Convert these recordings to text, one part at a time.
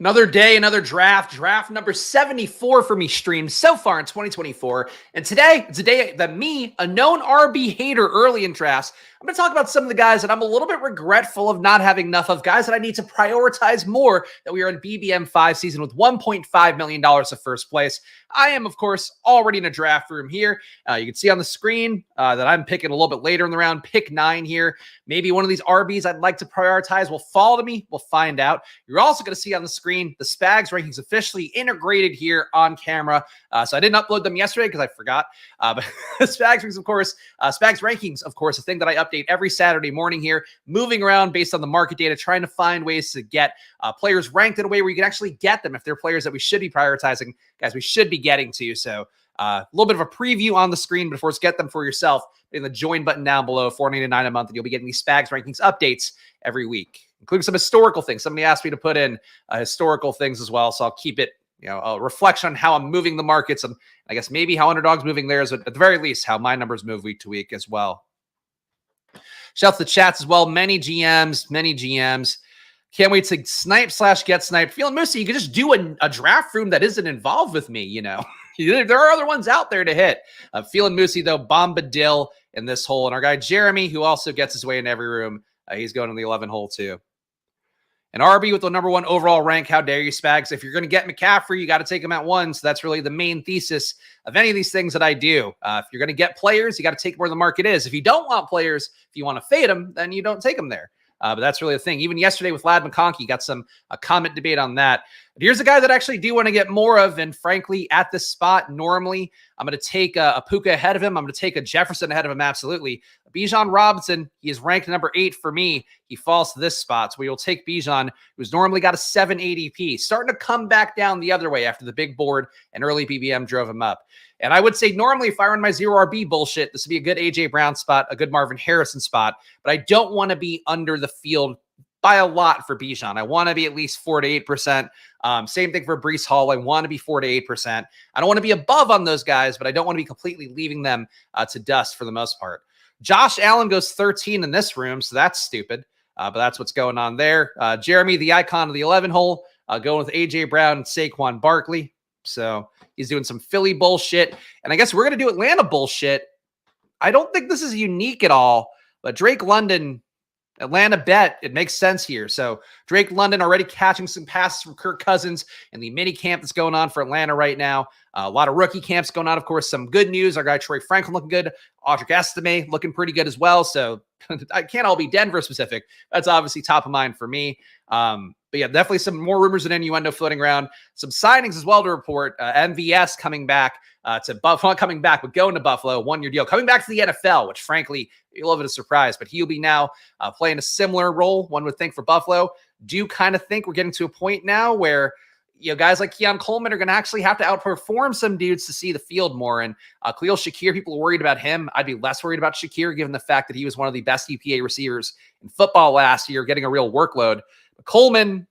Another day, another draft. Draft number 74 for me streamed so far in 2024. And today, it's a day that me, a known RB hater early in drafts, I'm going to talk about some of the guys that I'm a little bit regretful of not having enough of, guys that I need to prioritize more, that we are in BBM 5 season with $1.5 million of first place. I am, of course, already in a draft room here. You can see on the screen that I'm picking a little bit later in the round, pick 9 here. Maybe one of these RBs I'd like to prioritize will fall to me. We'll find out. You're also going to see on the screen the Spags rankings officially integrated here on camera. So I didn't upload them yesterday because I forgot. But Spags rankings, of course, a thing that I update every Saturday morning here, moving around based on the market data, trying to find ways to get players ranked in a way where you can actually get them if they're players that we should be prioritizing. Guys, we should be getting to. So a little bit of a preview on the screen, but of course, get them for yourself in the join button down below, $4.99 a month, and you'll be getting these Spags rankings updates every week, including some historical things. Somebody asked me to put in historical things as well, so I'll keep it, a reflection on how I'm moving the markets, and I guess maybe how Underdog's moving theirs, but at the very least, how my numbers move week to week as well. Shout out to the chats as well. Many GMs. Can't wait to snipe/get sniped. Feeling Moosey, you could just do a draft room that isn't involved with me, There are other ones out there to hit. Feeling Moosey, though, Bombadil in this hole. And our guy Jeremy, who also gets his way in every room, he's going in the 11 hole too. An RB with the number 1 overall rank. How dare you, Spags? If you're going to get McCaffrey, you got to take him at 1. So that's really the main thesis of any of these things that I do. If you're going to get players, you got to take where the market is. If you don't want players, if you want to fade them, then you don't take them there. But that's really the thing. Even yesterday with Lad McConkey, got some comment debate on that. But here's a guy that I actually do want to get more of. And frankly, at this spot, normally I'm going to take a Puka ahead of him. I'm going to take a Jefferson ahead of him. Absolutely. Bijan Robinson, he is ranked number 8 for me. He falls to this spot. So we will take Bijan, who's normally got a 7 ADP, starting to come back down the other way after the big board and early BBM drove him up. And I would say normally if I run my 0 RB bullshit, this would be a good AJ Brown spot, a good Marvin Harrison spot, but I don't want to be under the field by a lot for Bijan. I want to be at least 4 to 8%. Same thing for Breece Hall. I want to be 4 to 8%. I don't want to be above on those guys, but I don't want to be completely leaving them to dust for the most part. Josh Allen goes 13 in this room, so that's stupid. But that's what's going on there. Jeremy, the icon of the 11 hole, going with AJ Brown and Saquon Barkley. So he's doing some Philly bullshit. And I guess we're going to do Atlanta bullshit. I don't think this is unique at all, but Drake London, Atlanta bet, it makes sense here. So Drake London already catching some passes from Kirk Cousins in the mini camp that's going on for Atlanta right now. A lot of rookie camps going on. Of course, some good news. Our guy Troy Franklin looking good. Audric Estime looking pretty good as well. So I can't all be Denver specific. That's obviously top of mind for me. But yeah, definitely some more rumors and innuendo floating around. Some signings as well to report. MVS coming back to Buffalo, not coming back, but going to Buffalo, 1-year deal. Coming back to the NFL, which frankly, a little bit of a surprise, but he'll be now playing a similar role, one would think, for Buffalo. Do kind of think we're getting to a point now where guys like Keon Coleman are going to actually have to outperform some dudes to see the field more. And Khalil Shakir, people are worried about him. I'd be less worried about Shakir, given the fact that he was one of the best EPA receivers in football last year, getting a real workload. But Coleman,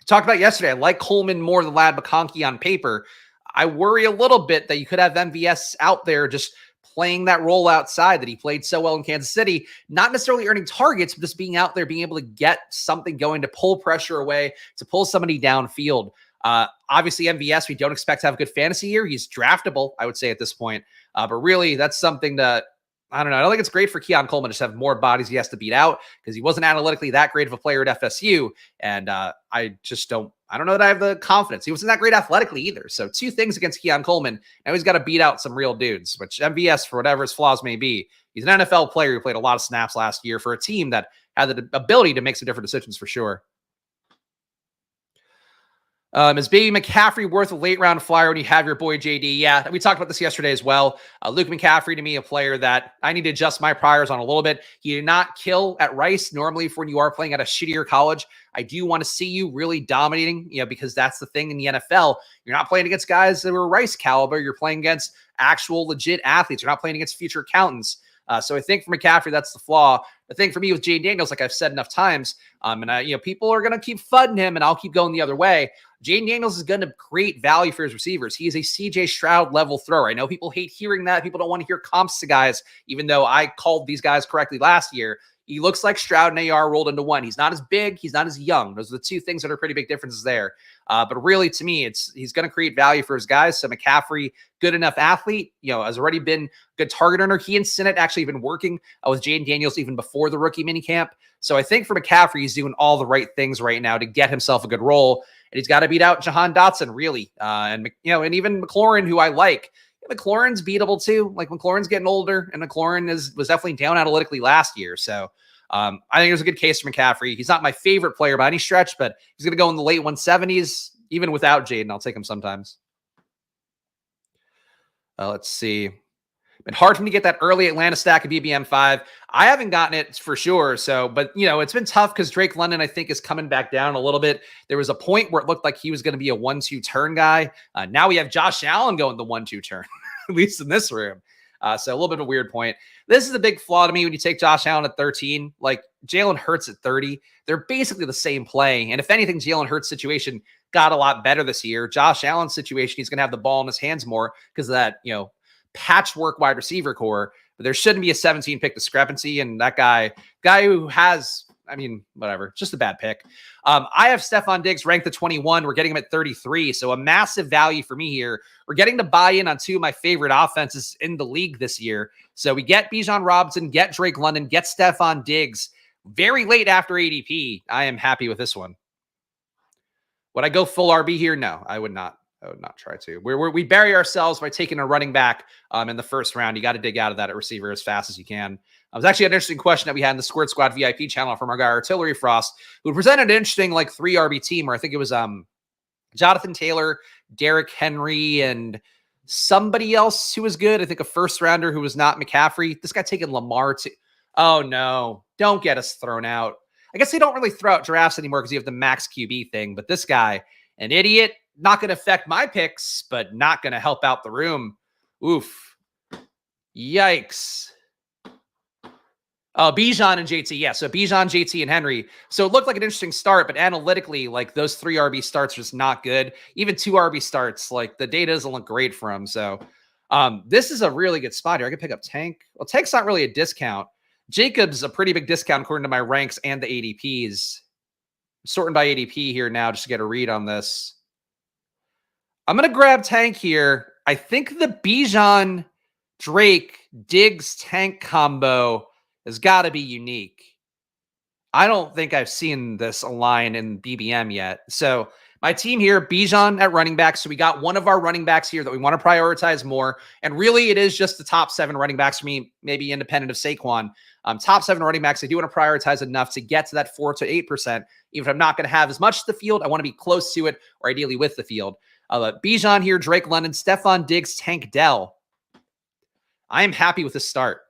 talked about yesterday, I like Coleman more than Lad McConkey on paper. I worry a little bit that you could have MVS out there just playing that role outside that he played so well in Kansas City, not necessarily earning targets, but just being out there, being able to get something going to pull pressure away, to pull somebody downfield. Obviously, MVS, we don't expect to have a good fantasy year. He's draftable, I would say, at this point. But really, that's something that, I don't know. I don't think it's great for Keon Coleman to just have more bodies he has to beat out because he wasn't analytically that great of a player at FSU. And I don't know that I have the confidence. He wasn't that great athletically either. So 2 things against Keon Coleman. Now he's got to beat out some real dudes, which MVS, for whatever his flaws may be, he's an NFL player who played a lot of snaps last year for a team that had the ability to make some different decisions for sure. Is Baby McCaffrey worth a late round flyer when you have your boy JD? Yeah, we talked about this yesterday as well. Luke McCaffrey, to me, a player that I need to adjust my priors on a little bit. He did not kill at Rice. Normally, for when you are playing at a shittier college, I do want to see you really dominating, because that's the thing in the NFL. You're not playing against guys that were Rice caliber. You're playing against actual legit athletes. You're not playing against future accountants. So I think for McCaffrey, that's the flaw. The thing for me with Jay Daniels, like I've said enough times, and people are going to keep fudding him, and I'll keep going the other way. Jaden Daniels is going to create value for his receivers. He is a CJ Stroud level thrower. I know people hate hearing that. People don't want to hear comps to guys, even though I called these guys correctly last year. He looks like Stroud and AR rolled into one. He's not as big. He's not as young. Those are the two things that are pretty big differences there. But really, to me, he's going to create value for his guys. So McCaffrey, good enough athlete, has already been good target earner. He and Sinnott actually been working with Jaden Daniels even before the rookie minicamp. So I think for McCaffrey, he's doing all the right things right now to get himself a good role. And he's got to beat out Jahan Dotson, really. And even McLaurin, who I like. McLaurin's beatable too. Like McLaurin's getting older, and McLaurin was definitely down analytically last year. So I think there's a good case for McCaffrey. He's not my favorite player by any stretch, but he's going to go in the late 170s. Even without Jaden, I'll take him sometimes. Let's see. Been hard for me to get that early Atlanta stack of BBM5. I haven't gotten it for sure. So, but it's been tough because Drake London, I think, is coming back down a little bit. There was a point where it looked like he was going to be a 1-2 turn guy. Now we have Josh Allen going the 1-2 turn, at least in this room. So a little bit of a weird point. This is a big flaw to me when you take Josh Allen at 13, like Jalen Hurts at 30. They're basically the same play. And if anything, Jalen Hurts' situation got a lot better this year. Josh Allen's situation, he's going to have the ball in his hands more because of that, patchwork wide receiver core, but there shouldn't be a 17 pick discrepancy. And that guy who has, whatever, just a bad pick. I have Stephon Diggs ranked at 21. We're getting him at 33. So a massive value for me here. We're getting to buy in on two of my favorite offenses in the league this year. So we get Bijan Robinson, get Drake London, get Stephon Diggs very late after ADP. I am happy with this one. Would I go full RB here? No, I would not. I would not try to. We bury ourselves by taking a running back in the first round. You got to dig out of that at receiver as fast as you can. It was actually an interesting question that we had in the Squirt Squad VIP channel from our guy Artillery Frost, who presented an interesting 3 RB team where I think it was Jonathan Taylor, Derrick Henry, and somebody else who was good. I think a first rounder who was not McCaffrey. This guy taking Lamar too. Oh no, don't get us thrown out. I guess they don't really throw out drafts anymore because you have the max QB thing, but this guy, an idiot. Not going to affect my picks, but not going to help out the room. Oof. Yikes. Oh, Bijan and JT. Yeah, so Bijan, JT, and Henry. So it looked like an interesting start, but analytically, those 3 RB starts are just not good. Even 2 RB starts, the data doesn't look great for them. So this is a really good spot here. I can pick up Tank. Well, Tank's not really a discount. Jacob's a pretty big discount according to my ranks and the ADPs. I'm sorting by ADP here now just to get a read on this. I'm going to grab Tank here. I think the Bijan, Drake, Diggs, Tank combo has got to be unique. I don't think I've seen this align in BBM yet. So my team here, Bijan at running back. So we got one of our running backs here that we want to prioritize more. And really, it is just the top 7 running backs for me, maybe independent of Saquon. Top 7 running backs, I do want to prioritize enough to get to that 4 to 8%. Even if I'm not going to have as much of the field, I want to be close to it or ideally with the field. Bijan here, Drake London, Stephon Diggs, Tank Dell. I am happy with this start.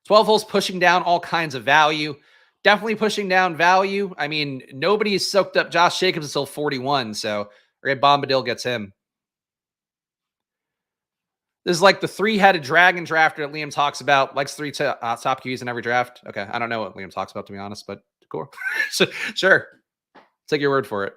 12 holes pushing down all kinds of value. Definitely pushing down value. Nobody's soaked up Josh Jacobs until 41, so Ray Bombadil gets him. This is like the 3-headed dragon drafter that Liam talks about. Likes 3 top QBs in every draft. Okay, I don't know what Liam talks about, to be honest, but cool. Sure. Take your word for it.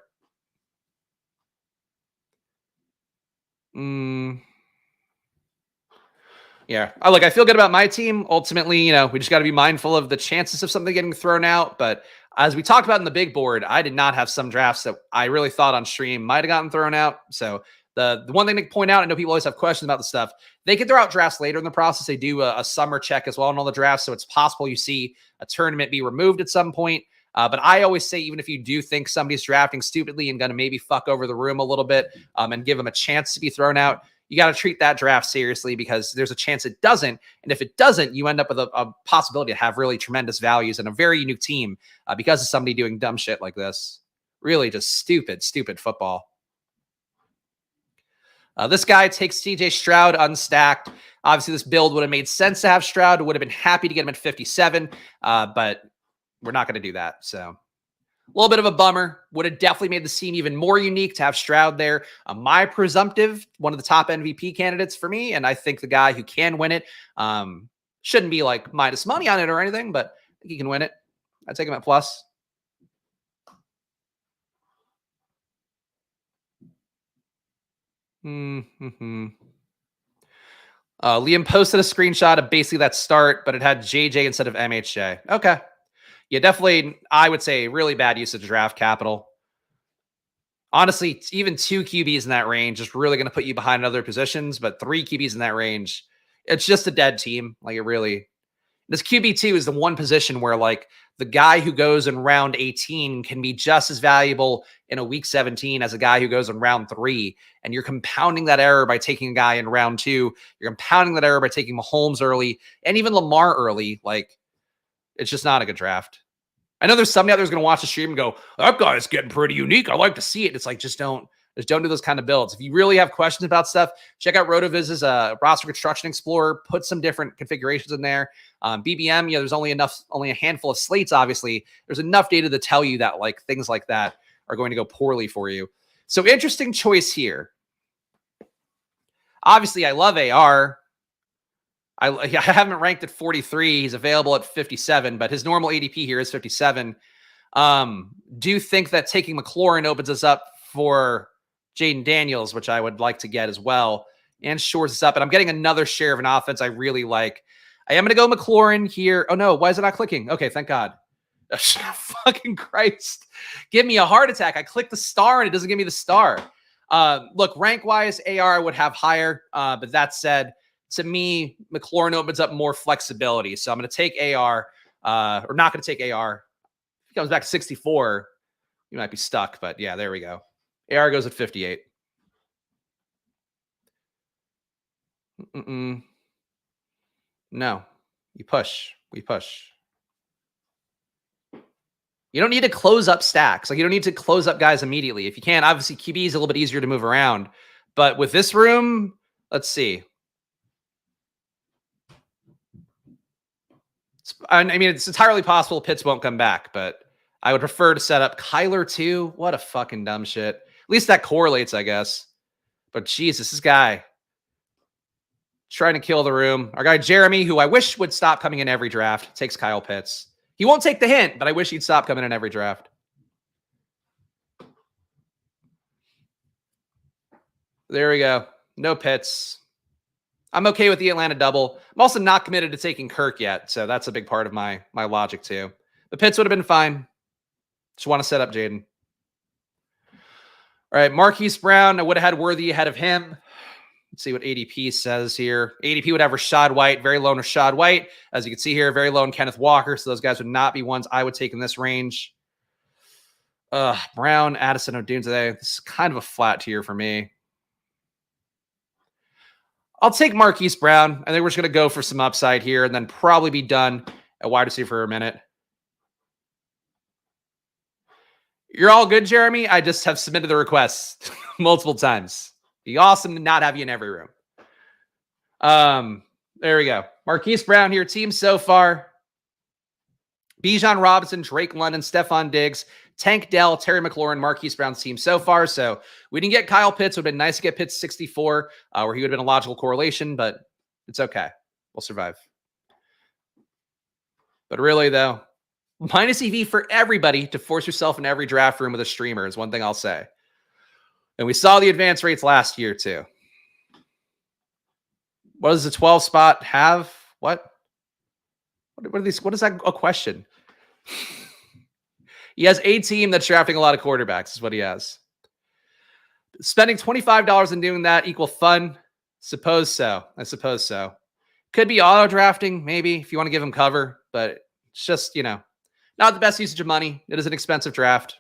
Yeah. I feel good about my team. Ultimately, we just got to be mindful of the chances of something getting thrown out. But as we talked about in the big board, I did not have some drafts that I really thought on stream might have gotten thrown out. So the one thing to point out, I know people always have questions about the stuff. They can throw out drafts later in the process. They do a summer check as well on all the drafts. So it's possible you see a tournament be removed at some point. But I always say, even if you do think somebody's drafting stupidly and going to maybe fuck over the room a little bit and give them a chance to be thrown out, you got to treat that draft seriously because there's a chance it doesn't. And if it doesn't, you end up with a possibility to have really tremendous values and a very unique team because of somebody doing dumb shit like this. Really just stupid football. This guy takes CJ Stroud unstacked. Obviously, this build would have made sense to have Stroud. Would have been happy to get him at 57, but we're not going to do that. So a little bit of a bummer. Would have definitely made the team even more unique to have Stroud there. My presumptive, one of the top MVP candidates for me, and I think the guy who can win it shouldn't be minus money on it or anything, but I think he can win it. I take him at plus. Liam posted a screenshot of basically that start, but it had JJ instead of MHJ. Okay. Yeah, definitely, I would say really bad use of draft capital. Honestly, even 2 QBs in that range is really going to put you behind other positions, but 3 QBs in that range, it's just a dead team. Like, it really, this QB2 is the one position where, like, the guy who goes in round 18 can be just as valuable in a week 17 as a guy who goes in round 3. And you're compounding that error by taking a guy in round 2. You're compounding that error by taking Mahomes early and even Lamar early. Like, it's just not a good draft. I know there's somebody out there who's going to watch the stream and go, that guy's getting pretty unique. I like to see it. It's like, just don't do those kind of builds. If you really have questions about stuff, check out RotoViz's roster construction explorer. Put some different configurations in there. BBM, there's only a handful of slates. Obviously, there's enough data to tell you that like things like that are going to go poorly for you. So interesting choice here. Obviously, I love AR. I haven't ranked at 43. He's available at 57, but his normal ADP here is 57. Do you think that taking McLaurin opens us up for Jaden Daniels, which I would like to get as well, and shores us up? And I'm getting another share of an offense I really like. I am going to go McLaurin here. Oh, no. Why is it not clicking? Okay, thank God. Fucking Christ. Give me a heart attack. I clicked the star, and it doesn't give me the star. Look, rank-wise, AR I would have higher, but that said, to me, McLaurin opens up more flexibility. So I'm going to take AR, or not going to take AR. If he comes back to 64, you might be stuck. But yeah, there we go. AR goes at 58. No, you push. We push. You don't need to close up stacks. Like, you don't need to close up guys immediately. If you can, obviously QB is a little bit easier to move around. But with this room, let's see. I mean, it's entirely possible Pitts won't come back, but I would prefer to set up Kyler too. What a fucking dumb shit. At least that correlates, I guess. But Jesus, this guy trying to kill the room. Our guy Jeremy, who I wish would stop coming in every draft, takes Kyle Pitts. He won't take the hint, but I wish he'd stop coming in every draft. There we go. No Pitts. I'm okay with the Atlanta double. I'm also not committed to taking Kirk yet, so that's a big part of my logic too. The Pitts would have been fine. Just want to set up Jaden. All right, Marquise Brown. I would have had Worthy ahead of him. Let's see what ADP says here. ADP would have Rashad White, very low in Rashad White. As you can see here, very low in Kenneth Walker. So those guys would not be ones I would take in this range. Brown, Addison, O'Doon today. This is kind of a flat tier for me. I'll take Marquise Brown. I think we're just going to go for some upside here and then probably be done at wide receiver for a minute. You're all good, Jeremy. I just have submitted the request multiple times. It'd be awesome to not have you in every room. There we go. Marquise Brown here. Team so far. Bijan Robinson, Drake London, Stephon Diggs, Tank Dell, Terry McLaurin, Marquise Brown's team so far. So we didn't get Kyle Pitts. It would have been nice to get Pitts 64, where he would have been a logical correlation, but it's okay. We'll survive. But really, though, minus EV for everybody to force yourself in every draft room with a streamer is one thing I'll say. And we saw the advance rates last year, too. What does the 12 spot have? What are these? What is that a question? He has a team that's drafting a lot of quarterbacks, is what he has. Spending $25 and doing that equal fun? Suppose so. I suppose so. Could be auto drafting, maybe, if you want to give him cover, but it's just, not the best usage of money. It is an expensive draft.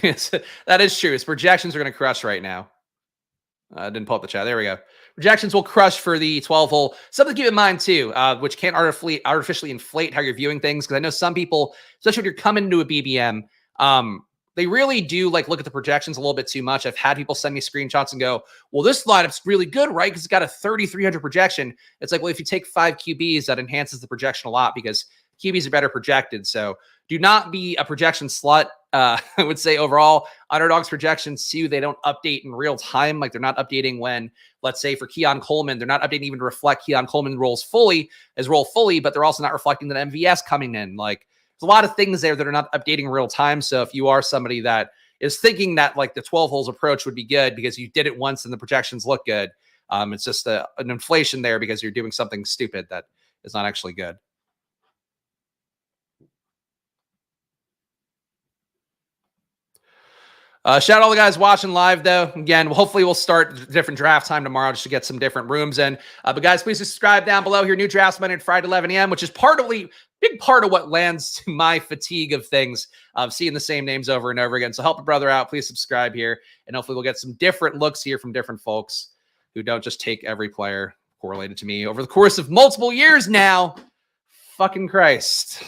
Yes, that is true. His projections are going to crush right now. I didn't pull up the chat. There we go. Projections will crush for the 12 hole. Something to keep in mind too, which can't artificially inflate how you're viewing things. Because I know some people, especially when you're coming into a BBM, they really do look at the projections a little bit too much. I've had people send me screenshots and go, well, this lineup's really good, right? Because it's got a 3,300 projection. It's like, well, if you take 5 QBs, that enhances the projection a lot because QBs are better projected. So do not be a projection slut. I would say overall, Underdog's projections too, they don't update in real time. Like they're not updating when, let's say for Keon Coleman, they're not updating even to reflect Keon Coleman roll fully, but they're also not reflecting that MVS coming in. Like there's a lot of things there that are not updating in real time. So if you are somebody that is thinking that like the 12 holes approach would be good because you did it once and the projections look good. It's just an inflation there because you're doing something stupid that is not actually good. Shout out all the guys watching live, though. Again, hopefully we'll start different draft time tomorrow just to get some different rooms in. But guys, please subscribe down below. Here, new drafts Monday and Friday, 11 a.m., which is big part of what lands to my fatigue of things, of seeing the same names over and over again. So help a brother out. Please subscribe here, and hopefully we'll get some different looks here from different folks who don't just take every player correlated to me over the course of multiple years now. Fucking Christ.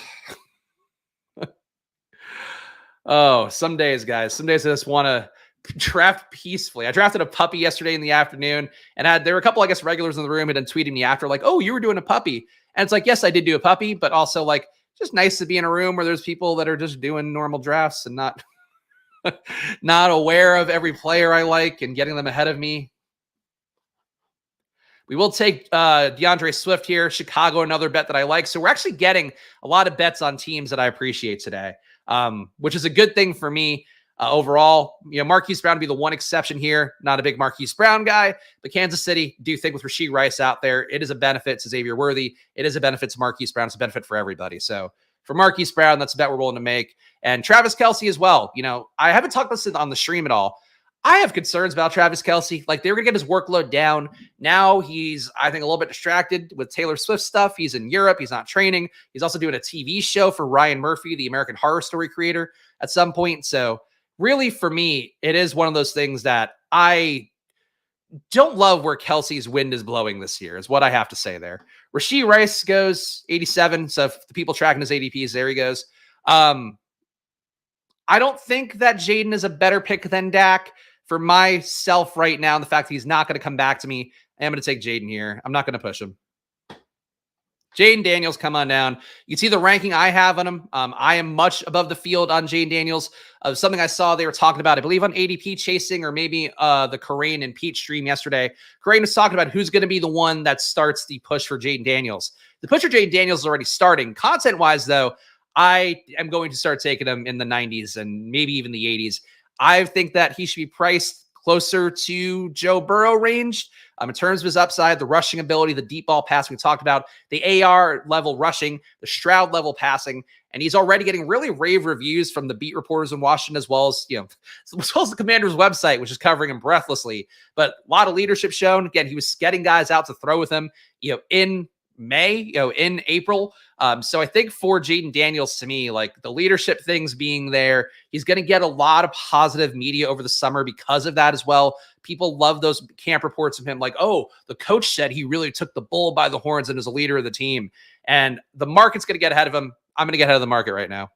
Oh, some days, guys. Some days I just want to draft peacefully. I drafted a puppy yesterday in the afternoon, and there were a couple, I guess, regulars in the room who had tweeted me after, like, "Oh, you were doing a puppy." And it's like, yes, I did do a puppy, but also like just nice to be in a room where there's people that are just doing normal drafts and not not aware of every player I like and getting them ahead of me. We will take DeAndre Swift here, Chicago, another bet that I like. So we're actually getting a lot of bets on teams that I appreciate today, which is a good thing for me overall. You know, Marquise Brown would be the one exception here. Not a big Marquise Brown guy, but Kansas City, do think with Rashee Rice out there, it is a benefit to Xavier Worthy. It is a benefit to Marquise Brown. It's a benefit for everybody. So for Marquise Brown, that's a bet we're willing to make. And Travis Kelce as well. You know, I haven't talked about this on the stream at all. I have concerns about Travis Kelce. Like, they were going to get his workload down. Now he's, I think, a little bit distracted with Taylor Swift stuff. He's in Europe. He's not training. He's also doing a TV show for Ryan Murphy, the American Horror Story creator, at some point. So really, for me, it is one of those things that I don't love where Kelce's wind is blowing this year, is what I have to say there. Rashee Rice goes 87. So if the people tracking his ADPs, there he goes. I don't think that Jaden is a better pick than Dak. For myself right now, and the fact that he's not going to come back to me, I am going to take Jaden here. I'm not going to push him. Jaden Daniels, come on down. You can see the ranking I have on him. I am much above the field on Jaden Daniels. Something I saw they were talking about, I believe on ADP Chasing, or maybe the Corain and Pete stream yesterday. Corain was talking about who's going to be the one that starts the push for Jaden Daniels. The push for Jaden Daniels is already starting. Content-wise, though, I am going to start taking him in the 90s and maybe even the 80s. I think that he should be priced closer to Joe Burrow range in terms of his upside, the rushing ability, the deep ball passing we talked about, the AR level rushing, the Stroud level passing, and he's already getting really rave reviews from the beat reporters in Washington, as well as the Commander's website, which is covering him breathlessly. But a lot of leadership shown. Again, he was getting guys out to throw with him, in May, in April. So I think for Jaden Daniels, to me, like the leadership things being there, he's going to get a lot of positive media over the summer because of that as well. People love those camp reports of him, like, oh, the coach said he really took the bull by the horns and is a leader of the team. And the market's going to get ahead of him. I'm going to get ahead of the market right now.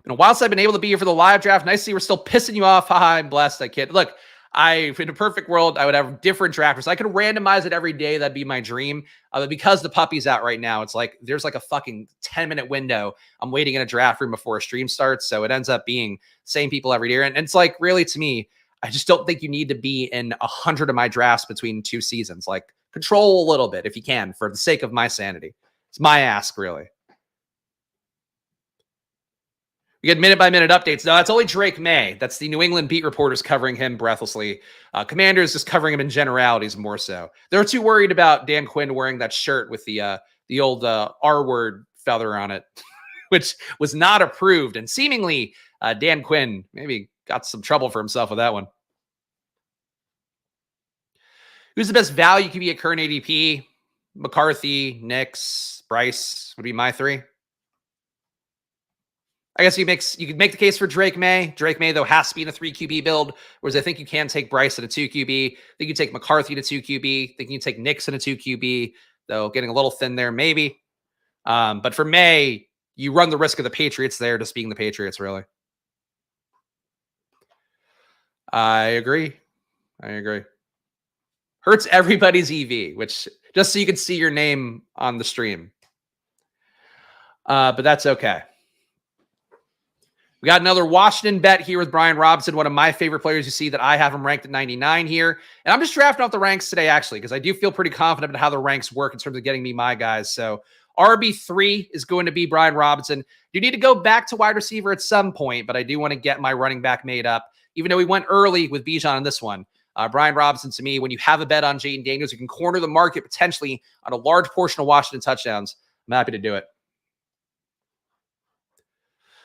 And whilst I've been able to be here for the live draft, nice to see we're still pissing you off. Haha, I'm blessed. I kid. Look, in a perfect world, I would have different drafters. I could randomize it every day. That'd be my dream. But because the puppy's out right now, it's like there's like a fucking 10-minute window. I'm waiting in a draft room before a stream starts. So it ends up being same people every year. And it's like, really, to me, I just don't think you need to be in 100 of my drafts between 2 seasons. Like, control a little bit if you can, for the sake of my sanity. It's my ask, really. We get minute-by-minute updates. No, that's only Drake May. That's the New England beat reporters covering him breathlessly. Commanders just covering him in generalities more so. They're too worried about Dan Quinn wearing that shirt with the old R-word feather on it, which was not approved. And seemingly, Dan Quinn maybe got some trouble for himself with that one. Who's the best value could be at current ADP? McCarthy, Nix, Bryce would be my 3. I guess you could make the case for Drake May. Drake May, though, has to be in a 3 QB build, whereas I think you can take Bryce at a 2 QB. I think you take McCarthy to 2 QB. I think you can take Nix in a 2 QB, though getting a little thin there, maybe. But for May, you run the risk of the Patriots there just being the Patriots, really. I agree. Hurts everybody's EV, which just so you can see your name on the stream. But that's okay. We got another Washington bet here with Brian Robinson, one of my favorite players. You see that I have him ranked at 99 here. And I'm just drafting off the ranks today, actually, because I do feel pretty confident about how the ranks work in terms of getting me my guys. So RB3 is going to be Brian Robinson. You need to go back to wide receiver at some point, but I do want to get my running back made up, even though we went early with Bijan on this one. Brian Robinson, to me, when you have a bet on Jaden Daniels, you can corner the market potentially on a large portion of Washington touchdowns. I'm happy to do it.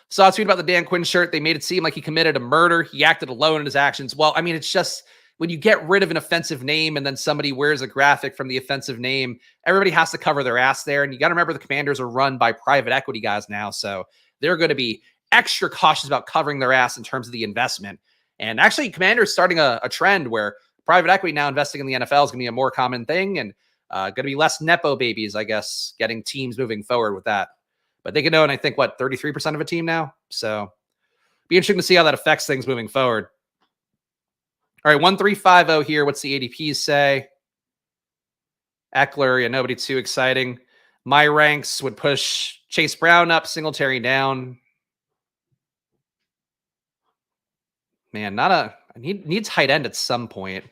Saw a tweet about the Dan Quinn shirt. They made it seem like he committed a murder. He acted alone in his actions. Well, I mean, it's just when you get rid of an offensive name and then somebody wears a graphic from the offensive name, everybody has to cover their ass there. And you got to remember the Commanders are run by private equity guys now. So they're going to be extra cautious about covering their ass in terms of the investment. And actually, Commanders starting a trend where private equity now investing in the NFL is going to be a more common thing, and going to be less Nepo babies, I guess, getting teams moving forward with that. But they can own, I think, 33% of a team now? So be interesting to see how that affects things moving forward. All right, 1350 here. What's the ADPs say? Eckler, yeah, nobody too exciting. My ranks would push Chase Brown up, Singletary down. Man, need tight end at some point.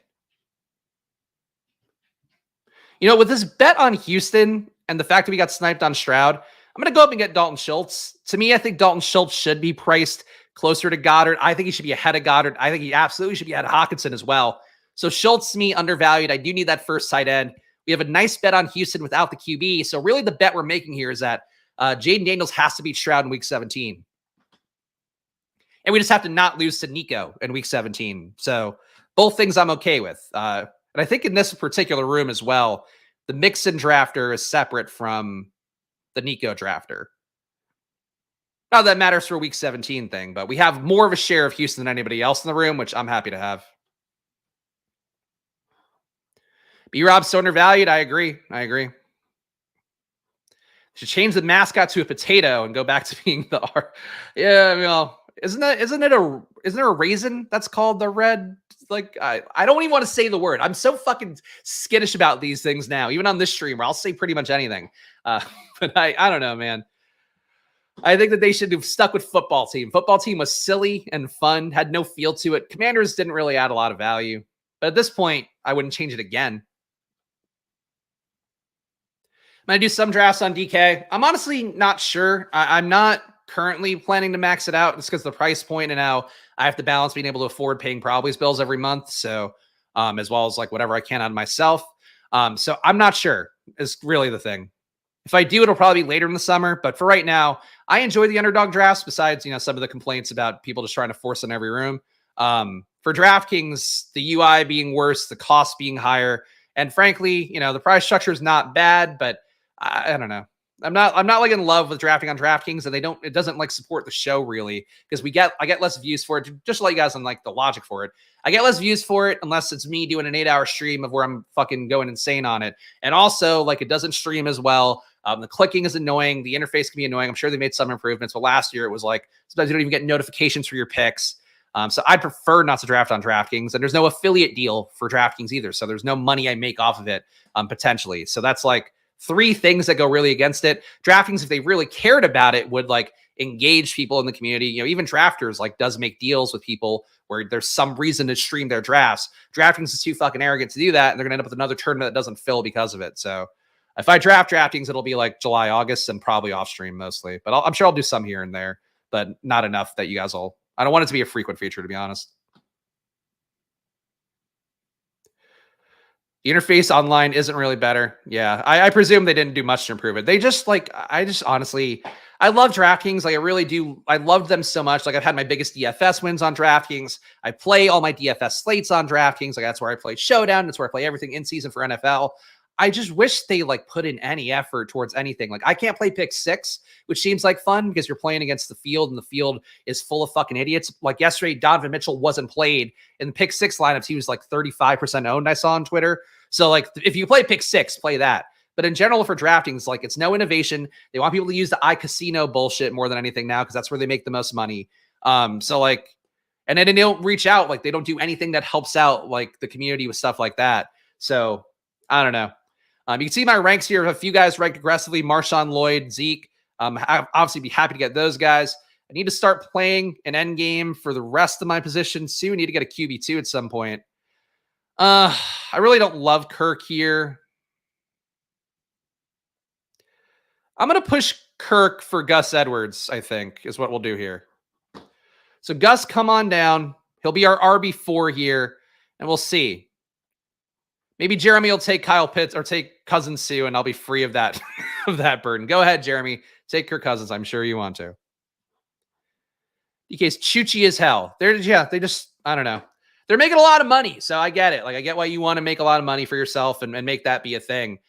You know, with this bet on Houston and the fact that we got sniped on Stroud, I'm going to go up and get Dalton Schultz. To me, I think Dalton Schultz should be priced closer to Goddard. I think he should be ahead of Goddard. I think he absolutely should be ahead of Hockenson as well. So Schultz, to me, undervalued. I do need that first tight end. We have a nice bet on Houston without the QB. So really the bet we're making here is that Jaden Daniels has to beat Stroud in week 17. And we just have to not lose to Nico in week 17. So both things I'm okay with. And I think in this particular room as well, the Mixon drafter is separate from the Nico drafter. Not that it matters for a week 17 thing, but we have more of a share of Houston than anybody else in the room, which I'm happy to have. B-Rob's so undervalued. I agree. Should change the mascot to a potato and go back to being the R. Yeah, well, isn't there a raisin that's called the red? Like, I don't even want to say the word. I'm so fucking skittish about these things now, even on this stream where I'll say pretty much anything. But I don't know, man. I think that they should have stuck with football team. Football team was silly and fun, had no feel to it. Commanders didn't really add a lot of value. But at this point, I wouldn't change it again. I'm going to do some drafts on DK. I'm honestly not sure. I'm not currently planning to max it out just because the price point and now I have to balance being able to afford paying Probably's bills every month. So, as well as like whatever I can on myself. So I'm not sure is really the thing. If I do, it'll probably be later in the summer. But for right now, I enjoy the underdog drafts besides, some of the complaints about people just trying to force in every room. For DraftKings, the UI being worse, the cost being higher. And frankly, the price structure is not bad, but I don't know. I'm not like in love with drafting on DraftKings, and it doesn't like support the show really because I get less views for it. Just to let you guys on like the logic for it. I get less views for it unless it's me doing an 8-hour stream of where I'm fucking going insane on it. And also like it doesn't stream as well. The clicking is annoying. The interface can be annoying. I'm sure they made some improvements, but last year it was like sometimes you don't even get notifications for your picks. So I'd prefer not to draft on DraftKings, and there's no affiliate deal for DraftKings either. So there's no money I make off of it potentially. So that's like 3 things that go really against it. DraftKings, if they really cared about it, would like engage people in the community. Even drafters like does make deals with people where there's some reason to stream their drafts. DraftKings is too fucking arrogant to do that, and they're gonna end up with another tournament that doesn't fill because of it. So if I draft DraftKings, it'll be like July, August, and probably off stream mostly. But I'm sure I'll do some here and there, but not enough that you guys will. I don't want it to be a frequent feature, to be honest. The interface online isn't really better. Yeah, I presume they didn't do much to improve it. They just honestly, I love DraftKings. Like I really do. I loved them so much. Like I've had my biggest DFS wins on DraftKings. I play all my DFS slates on DraftKings. Like that's where I play Showdown. That's where I play everything in season for NFL. I just wish they like put in any effort towards anything. Like I can't play pick 6, which seems like fun because you're playing against the field and the field is full of fucking idiots. Like yesterday, Donovan Mitchell wasn't played in the pick 6 lineups. He was like 35% owned. I saw on Twitter. So like if you play pick 6, play that. But in general for DraftKings, like it's no innovation. They want people to use the iCasino bullshit more than anything now because that's where they make the most money. So like, and then they don't reach out. Like they don't do anything that helps out like the community with stuff like that. So I don't know. You can see my ranks here. A few guys ranked aggressively: Marshawn Lloyd, Zeke. I'd obviously be happy to get those guys. I need to start playing an end game for the rest of my positions too. I need to get a QB2 at some point. I really don't love Kirk here. I'm going to push Kirk for Gus Edwards, I think, is what we'll do here. So Gus, come on down. He'll be our RB4 here, and we'll see. Maybe Jeremy will take Kyle Pitts or take Cousins Sue, and I'll be free of that of that burden. Go ahead, Jeremy. Take Kirk Cousins. I'm sure you want to. DK's choochy as hell. They just, I don't know. They're making a lot of money, so I get it. Like, I get why you want to make a lot of money for yourself and make that be a thing.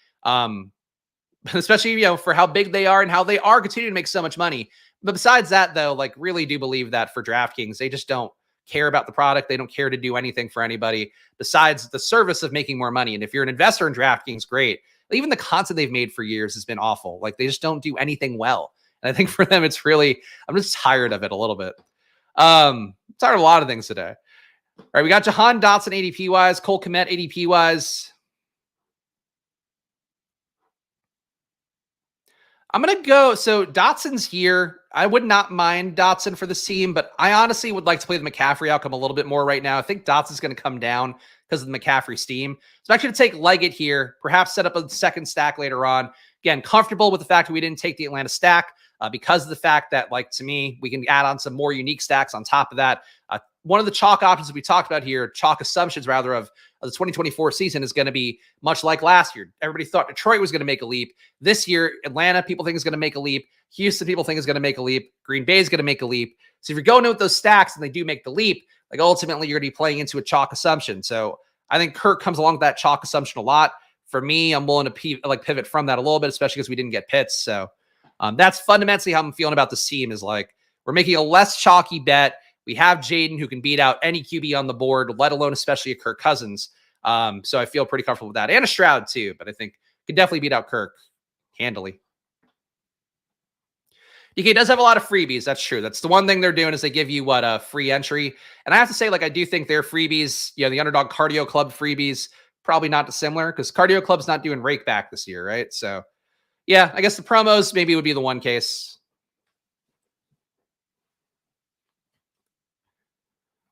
Especially, you know, for how big they are and how they are continuing to make so much money. But besides that, though, like, really do believe that for DraftKings, they just don't care about the product. They don't care to do anything for anybody besides the service of making more money. And if you're an investor in DraftKings, great. Even the content they've made for years has been awful. Like, they just don't do anything well. And I think for them, it's really, I'm just tired of it a little bit. Tired of a lot of things today. All right, we got Jahan Dotson ADP wise, Cole Kmet ADP wise. I'm going to go. So Dotson's here. I would not mind Dotson for this team, but I honestly would like to play the McCaffrey outcome a little bit more right now. I think Dotson's going to come down because of the McCaffrey steam. So I'm actually going to take Leggett here, perhaps set up a second stack later on. Again, comfortable with the fact that we didn't take the Atlanta stack because of the fact that, like, to me, we can add on some more unique stacks on top of that. One of the chalk options that we talked about here, chalk assumptions rather, of the 2024 season is going to be much like last year. Everybody thought Detroit was going to make a leap. This year, Atlanta, people think is going to make a leap. Houston, people think is going to make a leap. Green Bay is going to make a leap. So if you're going in with those stacks and they do make the leap, like, ultimately you're going to be playing into a chalk assumption. So I think Kirk comes along with that chalk assumption a lot. For me, I'm willing to pivot from that a little bit, especially because we didn't get Pitts. So that's fundamentally how I'm feeling about this team, is like, we're making a less chalky bet. We have Jaden, who can beat out any QB on the board, let alone especially a Kirk Cousins. So I feel pretty comfortable with that. And a Stroud too, but I think could definitely beat out Kirk handily. DK does have a lot of freebies. That's true. That's the one thing they're doing, is they give you a free entry. And I have to say, like, I do think their freebies, you know, the Underdog Cardio Club freebies, probably not dissimilar, because Cardio Club's not doing rake back this year, right? So yeah, I guess the promos maybe would be the one case.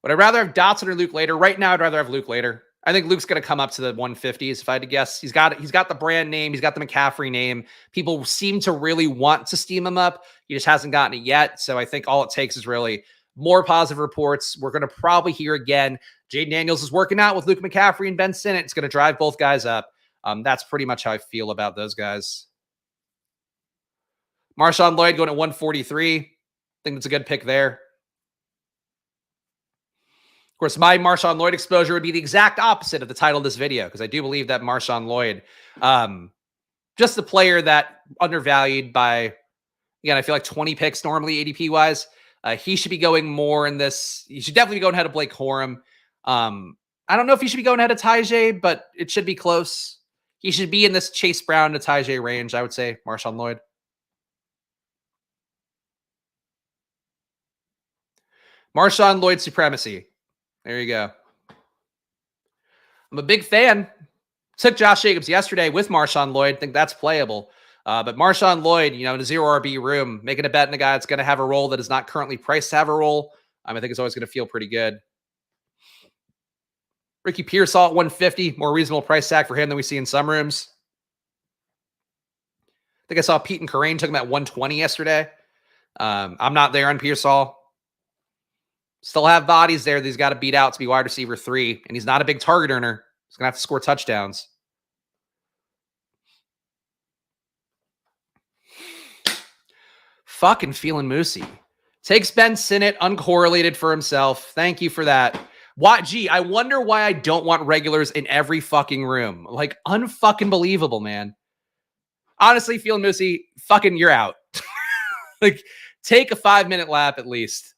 Would I rather have Dotson or Luke later? Right now, I'd rather have Luke later. I think Luke's going to come up to the 150s if I had to guess. He's got the brand name. He's got the McCaffrey name. People seem to really want to steam him up. He just hasn't gotten it yet. So I think all it takes is really more positive reports. We're going to probably hear again, Jaden Daniels is working out with Luke McCaffrey and Ben Sinnott. It's going to drive both guys up. That's pretty much how I feel about those guys. Marshawn Lloyd going at 143. I think that's a good pick there. Of course, my Marshawn Lloyd exposure would be the exact opposite of the title of this video, because I do believe that Marshawn Lloyd, just the player that undervalued by, again, I feel like 20 picks normally ADP-wise. He should be going more in this. He should definitely be going ahead of Blake Corum. I don't know if he should be going ahead of Tajay, but it should be close. He should be in this Chase Brown to Tajay range, I would say, Marshawn Lloyd. Marshawn Lloyd supremacy. There you go. I'm a big fan. Took Josh Jacobs yesterday with Marshawn Lloyd. Think that's playable. But Marshawn Lloyd, you know, in a zero RB room, making a bet in a guy that's going to have a role that is not currently priced to have a role, I think it's always going to feel pretty good. Ricky Pearsall at 150, more reasonable price tag for him than we see in some rooms. I think I saw Pete and Corain took him at 120 yesterday. I'm not there on Pearsall. Still have bodies there that he's got to beat out to be wide receiver 3, and he's not a big target earner. He's going to have to score touchdowns. Fucking feeling moosey. Takes Ben Sinnott, uncorrelated for himself. Thank you for that. Why? Gee, I wonder why I don't want regulars in every fucking room. Like, unfucking believable, man. Honestly, feeling moosey, fucking, you're out. Like, take a 5-minute lap at least.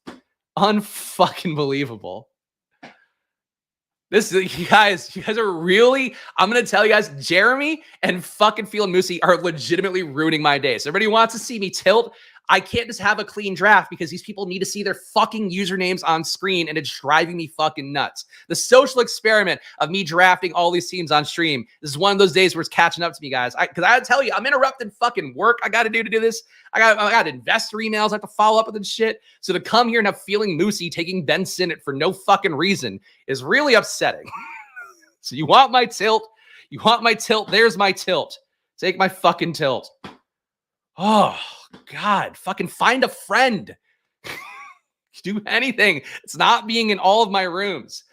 Unfucking believable. You guys are really, I'm going to tell you guys, Jeremy and fucking Feeling Moosey are legitimately ruining my day. So everybody wants to see me tilt. I can't just have a clean draft because these people need to see their fucking usernames on screen, and it's driving me fucking nuts. The social experiment of me drafting all these teams on stream, this is one of those days where it's catching up to me, guys. Because I tell you, I'm interrupting fucking work I got to do this. I got investor emails I have to follow up with and shit. So to come here and have Feeling Moosey taking Ben Sinnott for no fucking reason is really upsetting. So you want my tilt? You want my tilt? There's my tilt. Take my fucking tilt. Oh, God. Fucking find a friend. Do anything. It's not being in all of my rooms.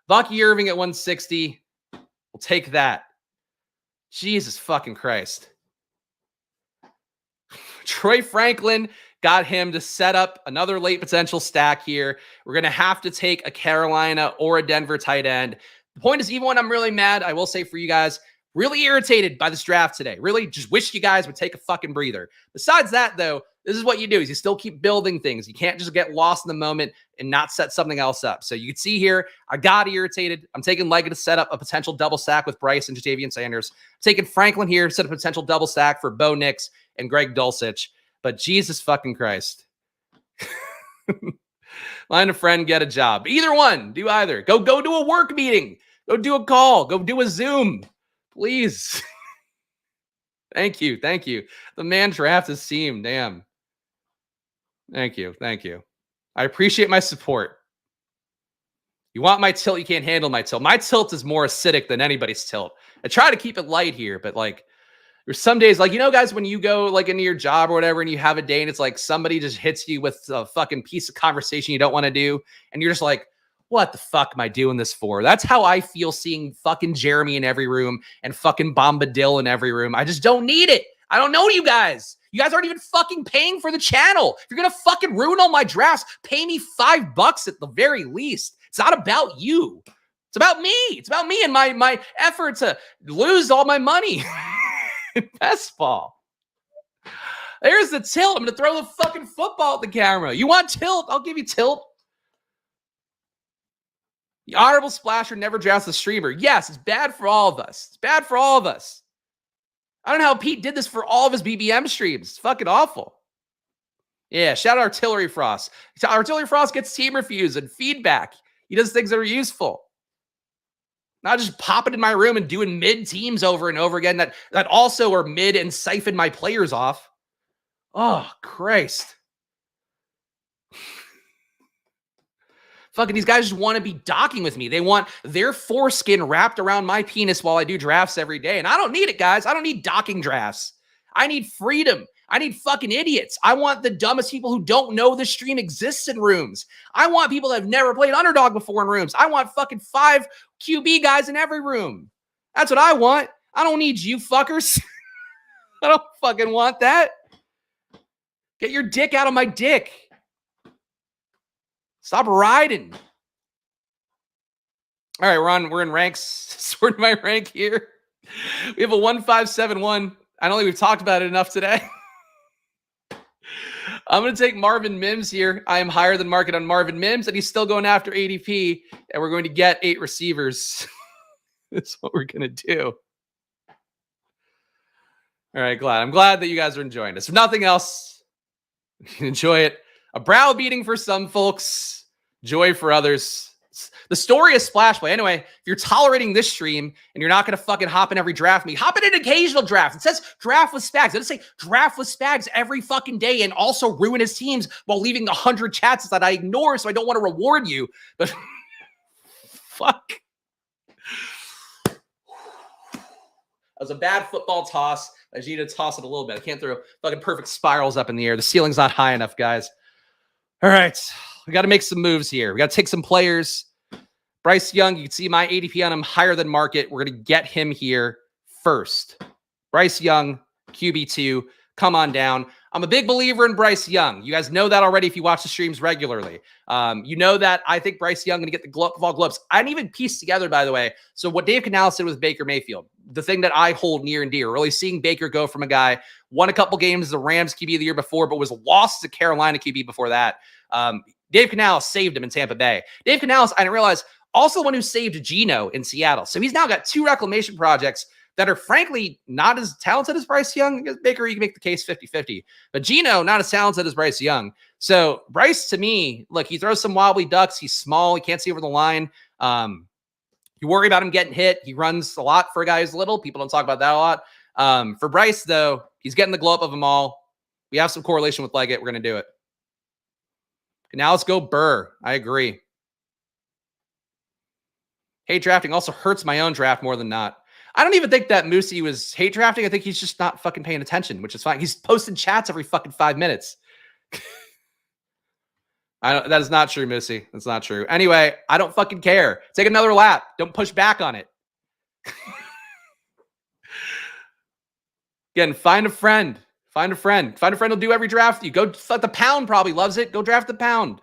Bucky Irving at 160. We'll take that. Jesus fucking Christ. Troy Franklin, got him to set up another late potential stack here. We're going to have to take a Carolina or a Denver tight end. The point is, even when I'm really mad, I will say for you guys, really irritated by this draft today. Really just wish you guys would take a fucking breather. Besides that, though, this is what you do is you still keep building things. You can't just get lost in the moment and not set something else up. So you can see here, I got irritated. I'm taking Leggett to set up a potential double stack with Bryce and Jatavian Sanders. I'm taking Franklin here to set a potential double stack for Bo Nix and Greg Dulcich. But Jesus fucking Christ. Find a friend, get a job. Either one. Do either. Go do a work meeting. Go do a call. Go do a Zoom. Please. Thank you. Thank you. The man draft his team. Damn. Thank you. Thank you. I appreciate my support. You want my tilt, you can't handle my tilt. My tilt is more acidic than anybody's tilt. I try to keep it light here, but like there's some days, like, you know, guys, when you go like into your job or whatever and you have a day and it's like somebody just hits you with a fucking piece of conversation you don't want to do. And you're just like, what the fuck am I doing this for? That's how I feel seeing fucking Jeremy in every room and fucking Bombadil in every room. I just don't need it. I don't know you guys. You guys aren't even fucking paying for the channel. If you're going to fucking ruin all my drafts, pay me $5 at the very least. It's not about you. It's about me. It's about me and my effort to lose all my money. Best ball. There's the tilt. I'm going to throw the fucking football at the camera. You want tilt? I'll give you tilt. The honorable splasher never drafts the streamer. Yes, it's bad for all of us. It's bad for all of us. I don't know how Pete did this for all of his BBM streams. It's fucking awful. Yeah, shout out Artillery Frost. Artillery Frost gets team reviews and feedback. He does things that are useful. Not just popping in my room and doing mid teams over and over again that also are mid and siphon my players off. Oh, Christ. Fucking these guys just want to be docking with me. They want their foreskin wrapped around my penis while I do drafts every day. And I don't need it, guys. I don't need docking drafts. I need freedom. I need fucking idiots. I want the dumbest people who don't know the stream exists in rooms. I want people that have never played Underdog before in rooms. I want fucking 5 QB guys in every room. That's what I want. I don't need you fuckers. I don't fucking want that. Get your dick out of my dick. Stop riding. All right, we're in ranks. Sort my rank here. We have a 1571. I don't think we've talked about it enough today. I'm going to take Marvin Mims here. I am higher than market on Marvin Mims, and he's still going after ADP, and we're going to get 8 receivers. That's what we're going to do. All right, I'm glad that you guys are enjoying this. If nothing else, enjoy it. A brow beating for some folks, joy for others. The story is Splash Play. Anyway, if you're tolerating this stream and you're not going to fucking hop in every draft meet, hop in an occasional draft. It says draft with Spags. It doesn't say draft with Spags every fucking day and also ruin his teams while leaving 100 chats that I ignore, so I don't want to reward you. But fuck. That was a bad football toss. I just need to toss it a little bit. I can't throw fucking perfect spirals up in the air. The ceiling's not high enough, guys. All right. We got to make some moves here. We got to take some players. Bryce Young, you can see my ADP on him higher than market. We're going to get him here first. Bryce Young, QB2, come on down. I'm a big believer in Bryce Young. You guys know that already if you watch the streams regularly. You know that I think Bryce Young going to get the glove of all gloves. I didn't even piece together, by the way. So what Dave Canales did with Baker Mayfield, the thing that I hold near and dear, really seeing Baker go from a guy, won a couple games as the Rams QB the year before, but was lost to Carolina QB before that. Dave Canales saved him in Tampa Bay. Dave Canales, I didn't realize, also the one who saved Geno in Seattle. So he's now got 2 reclamation projects that are frankly not as talented as Bryce Young. Baker, you can make the case 50-50. But Geno, not as talented as Bryce Young. So Bryce, to me, look, he throws some wobbly ducks. He's small. He can't see over the line. You worry about him getting hit. He runs a lot for a guy who's little. People don't talk about that a lot. For Bryce, though, he's getting the glow up of them all. We have some correlation with Leggett. We're going to do it. Now let's go Burr. I agree. Hate drafting also hurts my own draft more than not. I don't even think that Moosey was hate drafting. I think he's just not fucking paying attention, which is fine. He's posting chats every fucking 5 minutes. That is not true, Moosey. That's not true. Anyway, I don't fucking care. Take another lap. Don't push back on it. Again, find a friend. Find a friend. Find a friend who'll do every draft. You go. The Pound probably loves it. Go draft the Pound.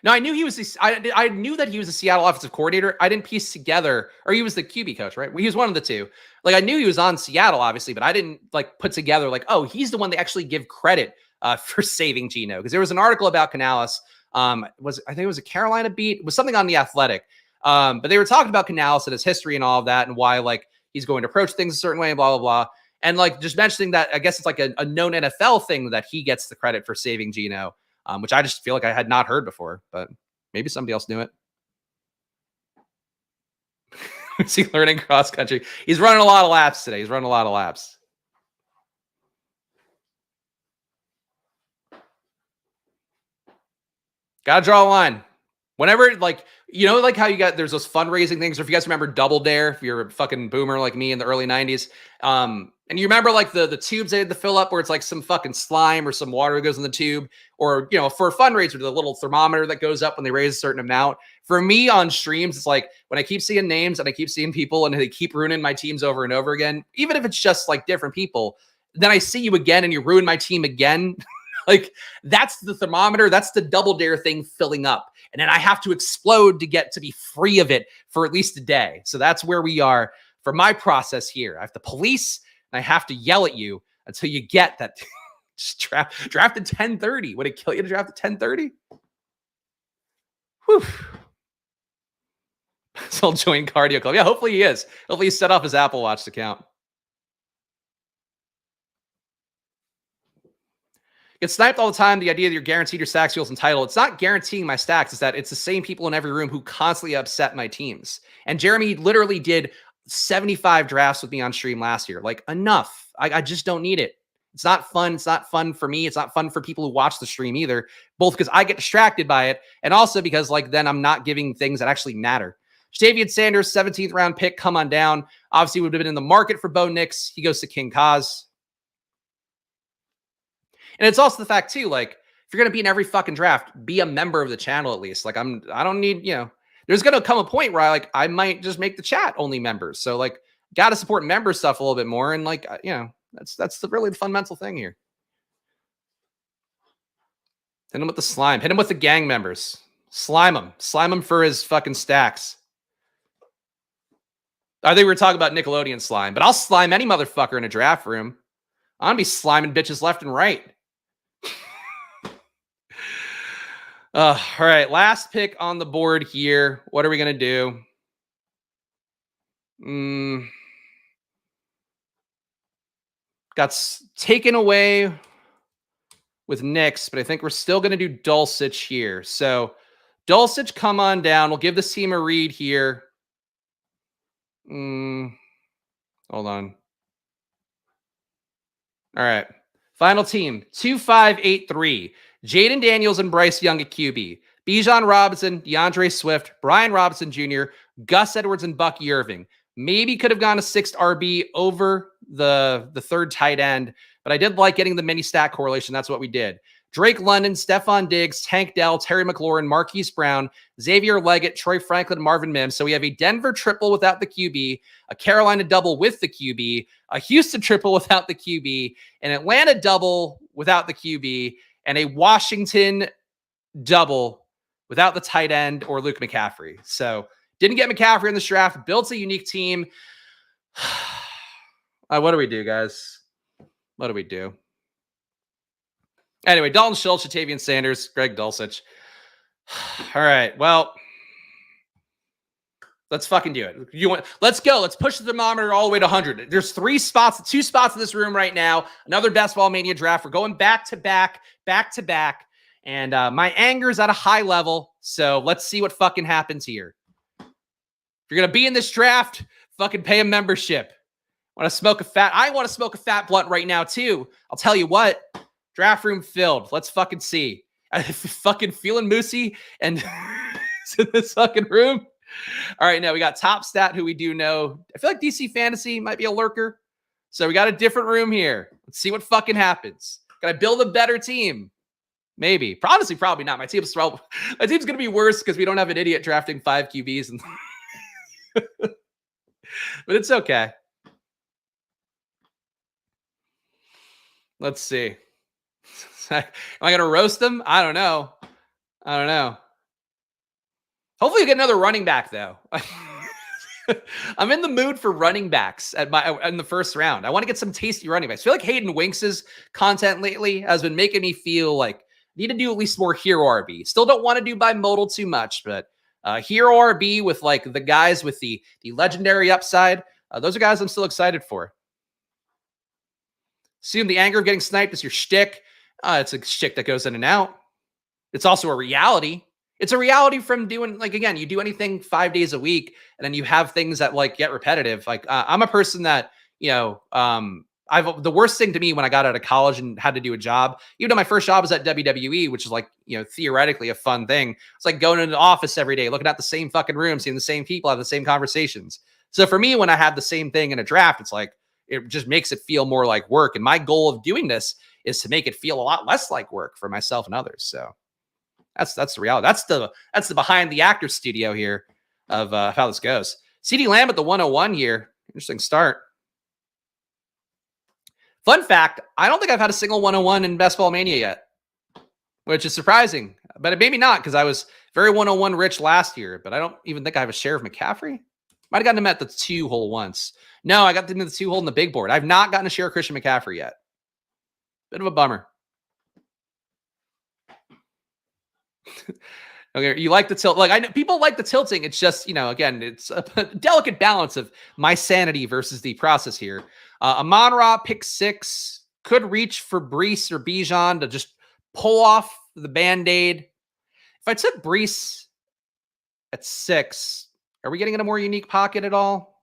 No, I knew he was. I knew that he was a Seattle offensive coordinator. I didn't piece together, or he was the QB coach, right? He was one of the two. Like I knew he was on Seattle, obviously, but I didn't like put together like, oh, he's the one they actually give credit for saving Geno, because there was an article about Canales. I think it was a Carolina beat. It was something on the Athletic, but they were talking about Canales and his history and all of that, and why like he's going to approach things a certain way, and blah blah blah. And like just mentioning that, I guess it's like a known NFL thing that he gets the credit for saving Geno. Which I just feel like I had not heard before, but maybe somebody else knew it. Is he learning cross country? He's running a lot of laps today. He's running a lot of laps. Gotta draw a line. Whenever, like, you know, like how you got, there's those fundraising things, or if you guys remember Double Dare, if you're a fucking boomer like me in the early 90s, and you remember like the tubes they had to fill up where it's like some fucking slime or some water that goes in the tube, or, you know, for a fundraiser, the little thermometer that goes up when they raise a certain amount. For me on streams, it's like when I keep seeing names and I keep seeing people and they keep ruining my teams over and over again, even if it's just like different people, then I see you again and you ruin my team again. Like that's the thermometer. That's the Double Dare thing filling up. And then I have to explode to get to be free of it for at least a day. So that's where we are for my process here. I have to police and I have to yell at you until you get that. Just draft at 10:30. Would it kill you to draft at 10:30? Whew. So I'll join Cardio Club. Yeah, hopefully he is. Hopefully he set up his Apple Watch account. Get sniped all the time. The idea that you're guaranteed your stacks feels entitled. It's not guaranteeing my stacks. It's that it's the same people in every room who constantly upset my teams. And Jeremy literally did 75 drafts with me on stream last year. Like enough. I just don't need it. It's not fun. It's not fun for me. It's not fun for people who watch the stream either. Both because I get distracted by it, and also because like then I'm not giving things that actually matter. Jatavian Sanders, 17th round pick, come on down. Obviously would have been in the market for Bo Nix. He goes to King Kaz. And it's also the fact too, like if you're going to be in every fucking draft, be a member of the channel at least. Like I don't need, you know, there's going to come a point where I might just make the chat only members. So like got to support member stuff a little bit more. And like, you know, that's really the fundamental thing here. Hit him with the slime, hit him with the gang members, slime him for his fucking stacks. I think we were talking about Nickelodeon slime, but I'll slime any motherfucker in a draft room. I'm going to be sliming bitches left and right. All right, last pick on the board here. What are we going to do? Got taken away with Nix, but I think we're still going to do Dulcich here. So Dulcich, come on down. We'll give this team a read here. Hold on. All right. Final team, 2583. Jaden Daniels and Bryce Young at QB. Bijan Robinson, DeAndre Swift, Brian Robinson Jr., Gus Edwards, and Bucky Irving. Maybe could have gone a 6th RB over the third tight end, but I did like getting the mini stat correlation. That's what we did. Drake London, Stephon Diggs, Tank Dell, Terry McLaurin, Marquise Brown, Xavier Leggett, Troy Franklin, Marvin Mims. So we have a Denver triple without the QB, a Carolina double with the QB, a Houston triple without the QB, an Atlanta double without the QB, and a Washington double without the tight end or Luke McCaffrey. So didn't get McCaffrey in this draft, built a unique team. What do we do, guys? What do we do? Anyway, Dalton Schultz, Jatavian Sanders, Greg Dulcich. All right, well, let's fucking do it. Let's go. Let's push the thermometer all the way to 100. There's 2 spots in this room right now. Another Best Ball Mania draft. We're going back to back. And my anger is at a high level. So let's see what fucking happens here. If you're going to be in this draft, fucking pay a membership. I want to smoke a fat blunt right now too. I'll tell you what. Draft room filled. Let's fucking see. I fucking feeling Moosey and in this fucking room. All right, now we got Top Stat, who we do know. I feel like DC Fantasy might be a lurker. So we got a different room here. Let's see what fucking happens. Can I build a better team? Maybe. Honestly, probably not. My team's going to be worse because we don't have an idiot drafting 5 QBs. And but it's okay. Let's see. Am I going to roast them? I don't know. Hopefully you get another running back, though. I'm in the mood for running backs in the first round. I want to get some tasty running backs. I feel like Hayden Winks' content lately has been making me feel like I need to do at least more hero RB. Still don't want to do bimodal too much, but hero RB with like the guys with the legendary upside. Those are guys I'm still excited for. Assume the anger of getting sniped is your shtick. It's a shtick that goes in and out. It's also a reality. It's a reality from doing, like, again, you do anything 5 days a week and then you have things that like get repetitive. Like I'm a person that, the worst thing to me when I got out of college and had to do a job, even though my first job was at WWE, which is like, theoretically a fun thing. It's like going into the office every day, looking at the same fucking room, seeing the same people, have the same conversations. So for me, when I have the same thing in a draft, it's like, it just makes it feel more like work. And my goal of doing this is to make it feel a lot less like work for myself and others. So that's the reality. That's the behind the actor studio here of how this goes. CeeDee Lamb at the 101 here. Interesting start. Fun fact, I don't think I've had a single 101 in Best Ball Mania yet, which is surprising. But it maybe not, because I was very 101 rich last year. But I don't even think I have a share of McCaffrey. Might have gotten him at the 2-hole once. No, I got him in the 2-hole in the big board. I've not gotten a share of Christian McCaffrey yet. Bit of a bummer. Okay, you like the tilt. Like, I know people like the tilting. It's just, again, it's a delicate balance of my sanity versus the process here. Amon-Ra, pick 6, could reach for Breece or Bijan to just pull off the Band-Aid. If I took Breece at 6, are we getting in a more unique pocket at all?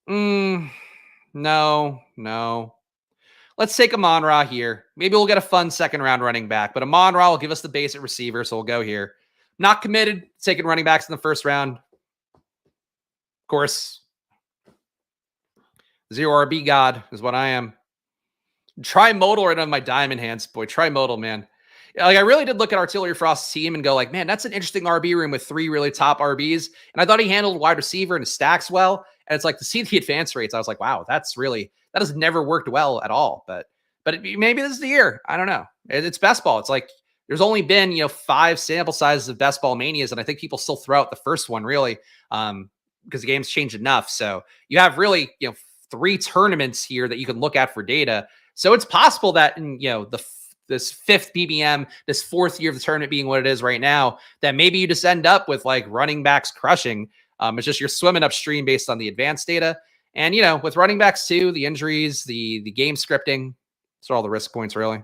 No. Let's take Amon-Ra here. Maybe we'll get a fun second round running back, but Amon-Ra will give us the basic receiver, so we'll go here. Not committed, taking running backs in the first round. Of course, zero RB god is what I am. Trimodal right on my diamond hands, boy. Trimodal, man. Like, I really did look at Artillery Frost's team and go like, man, that's an interesting RB room with 3 really top RBs. And I thought he handled wide receiver and his stacks well. And it's like, to see the advance rates, I was like, wow, that has never worked well at all. But maybe this is the year. I don't know. It's best ball. It's like, there's only been, 5 sample sizes of Best Ball Manias. And I think people still throw out the first one, really, because the game's changed enough. So you have really, 3 tournaments here that you can look at for data. So it's possible that in, this 5th BBM, this 4th year of the tournament being what it is right now, that maybe you just end up with like running backs crushing. It's just you're swimming upstream based on the advanced data. And, with running backs too, the injuries, the game scripting, those are all the risk points, really.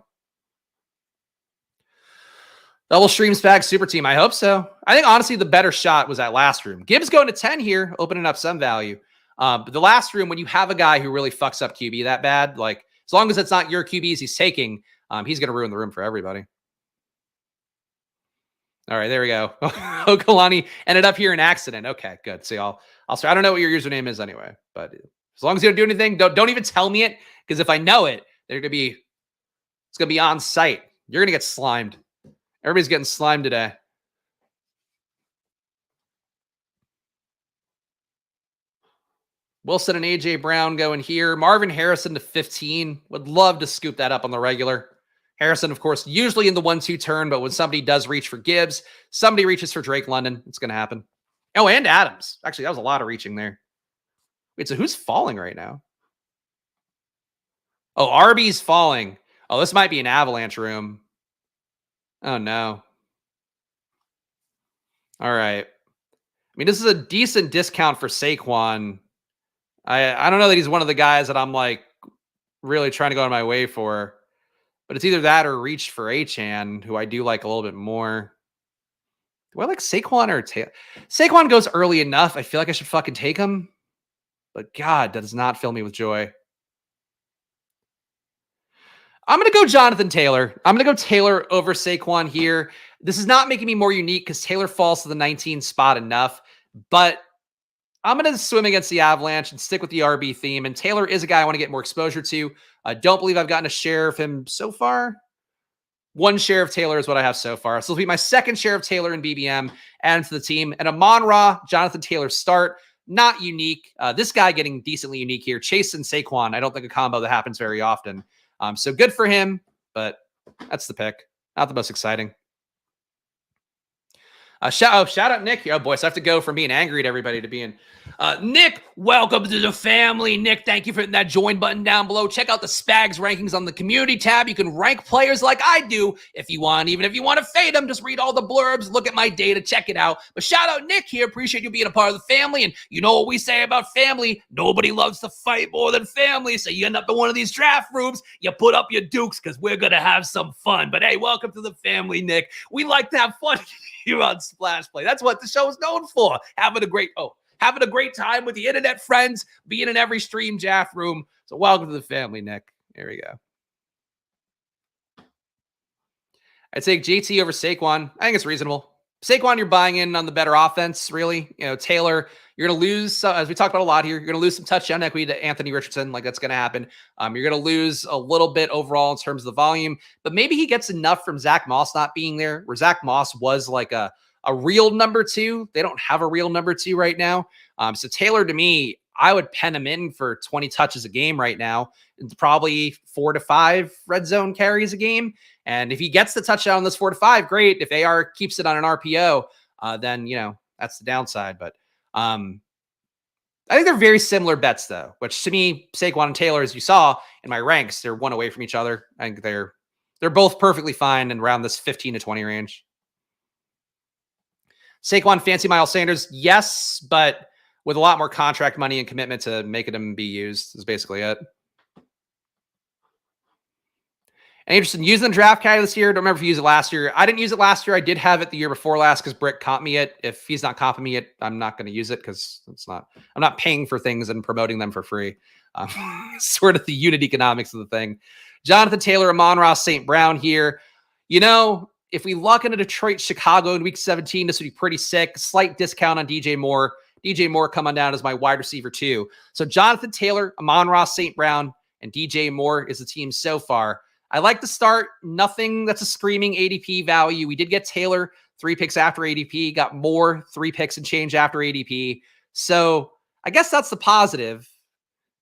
Double stream Spags super team. I hope so. I think, honestly, the better shot was that last room. Gibbs going to 10 here, opening up some value. But the last room, when you have a guy who really fucks up QB that bad, like, as long as it's not your QBs he's taking, he's going to ruin the room for everybody. All right, there we go. Okalani ended up here in accident. Okay, good. See, I'll start. I don't know what your username is anyway, but as long as you don't do anything, don't even tell me it, because if I know it, it's gonna be on site. You're gonna get slimed. Everybody's getting slimed today. Wilson and AJ Brown going here. Marvin Harrison to 15. Would love to scoop that up on the regular. Harrison, of course, usually in the 1-2 turn, but when somebody does reach for Gibbs, somebody reaches for Drake London, it's going to happen. Oh, and Adams. Actually, that was a lot of reaching there. Wait, so who's falling right now? Oh, RB's falling. Oh, this might be an avalanche room. Oh, no. All right. I mean, this is a decent discount for Saquon. I don't know that he's one of the guys that I'm like really trying to go on my way for. But it's either that or reach for Achane, who I do like a little bit more. Do I like Saquon or Taylor? Saquon goes early enough. I feel like I should fucking take him. But God, that does not fill me with joy. I'm going to go Jonathan Taylor. I'm going to go Taylor over Saquon here. This is not making me more unique because Taylor falls to the 19 spot enough, but I'm going to swim against the Avalanche and stick with the RB theme. And Taylor is a guy I want to get more exposure to. I don't believe I've gotten a share of him so far. One share of Taylor is what I have so far. So it'll be my second share of Taylor and BBM added to the team. And Amon-Ra, Jonathan Taylor start. Not unique. This guy getting decently unique here. Chase and Saquon. I don't think a combo that happens very often. So good for him, but that's the pick. Not the most exciting. Shout out Nick here. Oh boy, so I have to go from being angry at everybody to being Nick, welcome to the family. Nick, thank you for hitting that join button down below. Check out the Spags rankings on the community tab. You can rank players like I do if you want. Even if you want to fade them, just read all the blurbs, look at my data, check it out. But shout out Nick here. Appreciate you being a part of the family. And you know what we say about family? Nobody loves to fight more than family. So you end up in one of these draft rooms, you put up your dukes because we're going to have some fun. But hey, welcome to the family, Nick. We like to have fun here on Splash Play. That's what the show is known for. Having a great time with the internet friends, being in every stream draft room. So welcome to the family, Nick. There we go. I'd take JT over Saquon. I think it's reasonable. Saquon, you're buying in on the better offense, really. You know, Taylor, you're going to lose, as we talked about a lot here, you're going to lose some touchdown equity to Anthony Richardson. Like, that's going to happen. You're going to lose a little bit overall in terms of the volume, but maybe he gets enough from Zach Moss not being there, where Zach Moss was like a real number two. They don't have a real number two right now. So Taylor, to me, I would pen him in for 20 touches a game right now. It's probably 4 to 5 red zone carries a game. And if he gets the touchdown on this 4 to 5, great. If AR keeps it on an RPO, then, you know, that's the downside. But I think they're very similar bets, though, which to me, Saquon and Taylor, as you saw in my ranks, they're one away from each other. I think they're both perfectly fine and around this 15 to 20 range. Saquon, fancy Miles Sanders, yes, but with a lot more contract money and commitment to making him be used is basically it. And interested in using the draft category this year. Don't remember if you used it last year. I didn't use it last year. I did have it the year before last because Brick comped me it. If he's not comping me it, I'm not going to use it because I'm not paying for things and promoting them for free. Sort of the unit economics of the thing. Jonathan Taylor, Amon-Ra, St. Brown here. You know, if we luck into Detroit, Chicago in week 17, this would be pretty sick. Slight discount on DJ Moore. DJ Moore coming down as my wide receiver too. So Jonathan Taylor, Amon-Ra, St. Brown, and DJ Moore is the team so far. I like to start. Nothing that's a screaming ADP value. We did get Taylor 3 picks after ADP, got Moore 3 picks and change after ADP. So I guess that's the positive,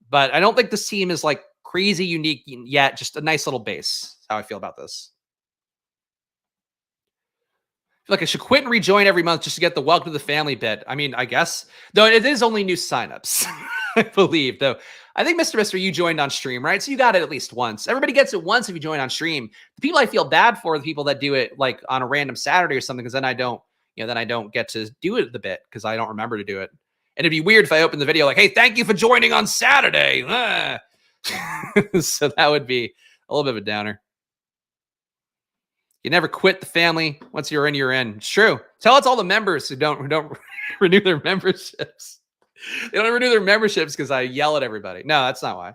but I don't think this team is like crazy unique yet. Just a nice little base. That's how I feel about this. I feel like I should quit and rejoin every month just to get the welcome to the family bit. I mean, I guess, though it is only new signups, I believe, though. I think Mr. You joined on stream, right? So you got it at least once. Everybody gets it once if you join on stream. The people I feel bad for are the people that do it like on a random Saturday or something, because then I don't get to do it the bit because I don't remember to do it. And it'd be weird if I opened the video like, hey, thank you for joining on Saturday. So that would be a little bit of a downer. You never quit the family. Once you're in, you're in. It's true. Tell it to all the members who don't renew their memberships. They don't renew their memberships because I yell at everybody. No, that's not why.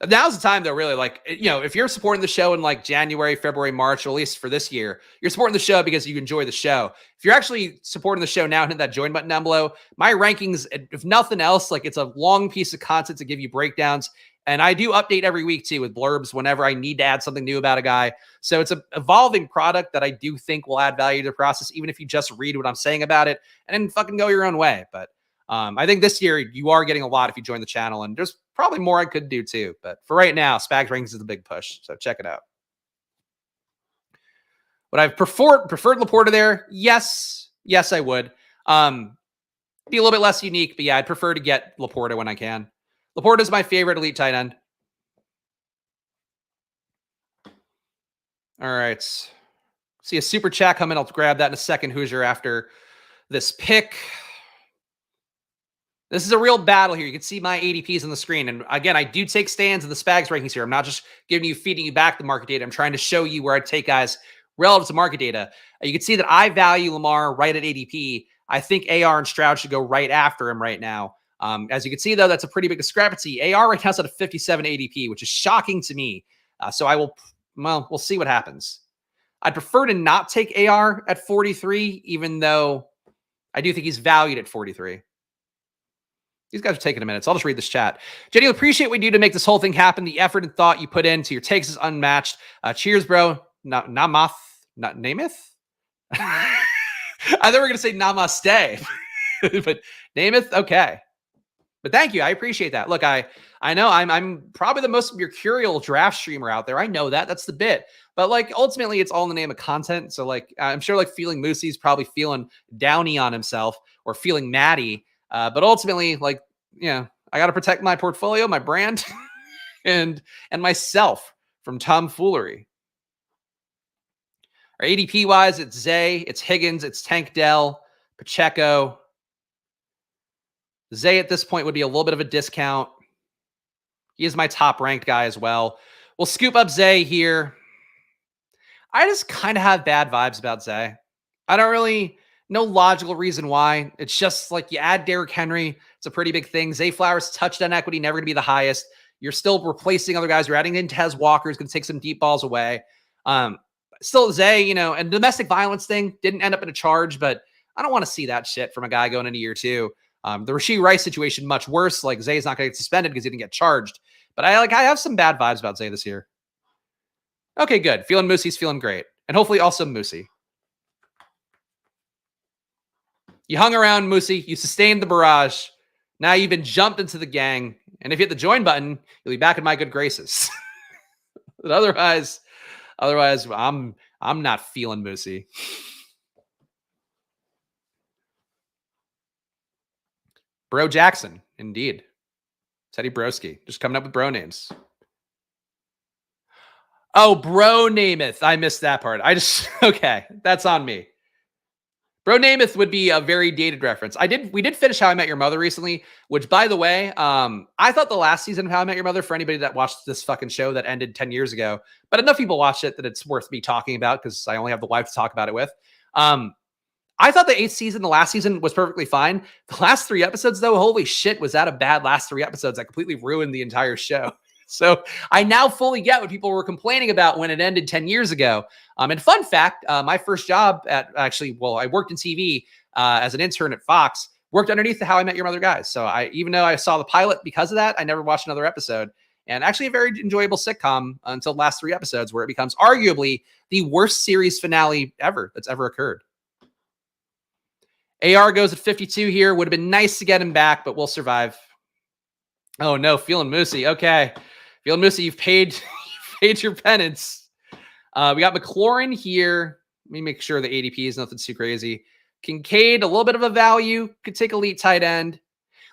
Now's the time, though, really. Like, you know, if you're supporting the show in like January, February, March, or at least for this year, you're supporting the show because you enjoy the show. If you're actually supporting the show now, hit that join button down below. My rankings, if nothing else, like it's a long piece of content to give you breakdowns. And I do update every week, too, with blurbs whenever I need to add something new about a guy. So it's an evolving product that I do think will add value to the process, even if you just read what I'm saying about it and then fucking go your own way. But I think this year you are getting a lot if you join the channel. And there's probably more I could do, too. But for right now, Spags Rankings is the big push. So check it out. Would I preferred Laporta there? Yes. Yes, I would. Be a little bit less unique. But yeah, I'd prefer to get Laporta when I can. Laporta is my favorite elite tight end. All right. See a super chat come in. I'll grab that in a second, Hoosier, after this pick. This is a real battle here. You can see my ADPs on the screen. And again, I do take stands in the Spags rankings here. I'm not just feeding you back the market data. I'm trying to show you where I take guys relative to market data. You can see that I value Lamar right at ADP. I think AR and Stroud should go right after him right now. As you can see, though, that's a pretty big discrepancy. AR right now is at a 57 ADP, which is shocking to me. So I will, well, we'll see what happens. I'd prefer to not take AR at 43, even though I do think he's valued at 43. These guys are taking a minute, so I'll just read this chat. Jenny, appreciate what you do to make this whole thing happen. The effort and thought you put into your takes is unmatched. Cheers, bro. Namath, not Namath? I thought we were going to say namaste, but Namath, okay. But thank you. I appreciate that. Look, I know I'm probably the most mercurial draft streamer out there. I know that. That's the bit. But like ultimately it's all in the name of content. So like I'm sure like feeling Moosey's probably feeling downy on himself or feeling Maddie. But ultimately, like, I got to protect my portfolio, my brand, and myself from tomfoolery. Our ADP wise, it's Zay, it's Higgins, it's Tank Dell, Pacheco. Zay at this point would be a little bit of a discount. He is my top ranked guy as well. We'll scoop up Zay here. I just kind of have bad vibes about Zay. I don't really no logical reason why. It's just like you add Derrick Henry. It's a pretty big thing. Zay Flowers touchdown equity, never going to be the highest. You're still replacing other guys. You're adding in Tez Walker, who's going to take some deep balls away. Still Zay, and domestic violence thing didn't end up in a charge, but I don't want to see that shit from a guy going into year two. The Rashee Rice situation, much worse. Like Zay's not going to get suspended because he didn't get charged. But I have some bad vibes about Zay this year. Okay, good. Feeling Moosey's feeling great. And hopefully also Moosey. You hung around, Moosey. You sustained the barrage. Now you've been jumped into the gang. And if you hit the join button, you'll be back in my good graces. But otherwise, I'm not feeling Moosey. Bro Jackson, indeed. Teddy Broski. Just coming up with bro names. Oh, Bro Namath. I missed that part. Okay, that's on me. Bro Namath would be a very dated reference. We did finish How I Met Your Mother recently, which, by the way, I thought the last season of How I Met Your Mother, for anybody that watched this fucking show that ended 10 years ago, but enough people watched it that it's worth me talking about because I only have the wife to talk about it with. I thought the 8th season, the last season, was perfectly fine. The last 3 episodes, though, holy shit, was that a bad last 3 episodes that completely ruined the entire show. So I now fully get what people were complaining about when it ended 10 years ago. And fun fact, my first job I worked in TV as an intern at Fox, worked underneath the How I Met Your Mother guys. So even though I saw the pilot because of that, I never watched another episode. And actually a very enjoyable sitcom until the last 3 episodes where it becomes arguably the worst series finale ever that's ever occurred. AR goes at 52 here. Would have been nice to get him back, but we'll survive. Oh no, feeling Moosey. Okay. Feeling Moosey, you've paid your penance. We got McLaurin here. Let me make sure the ADP is nothing too crazy. Kincaid, a little bit of a value. Could take elite tight end.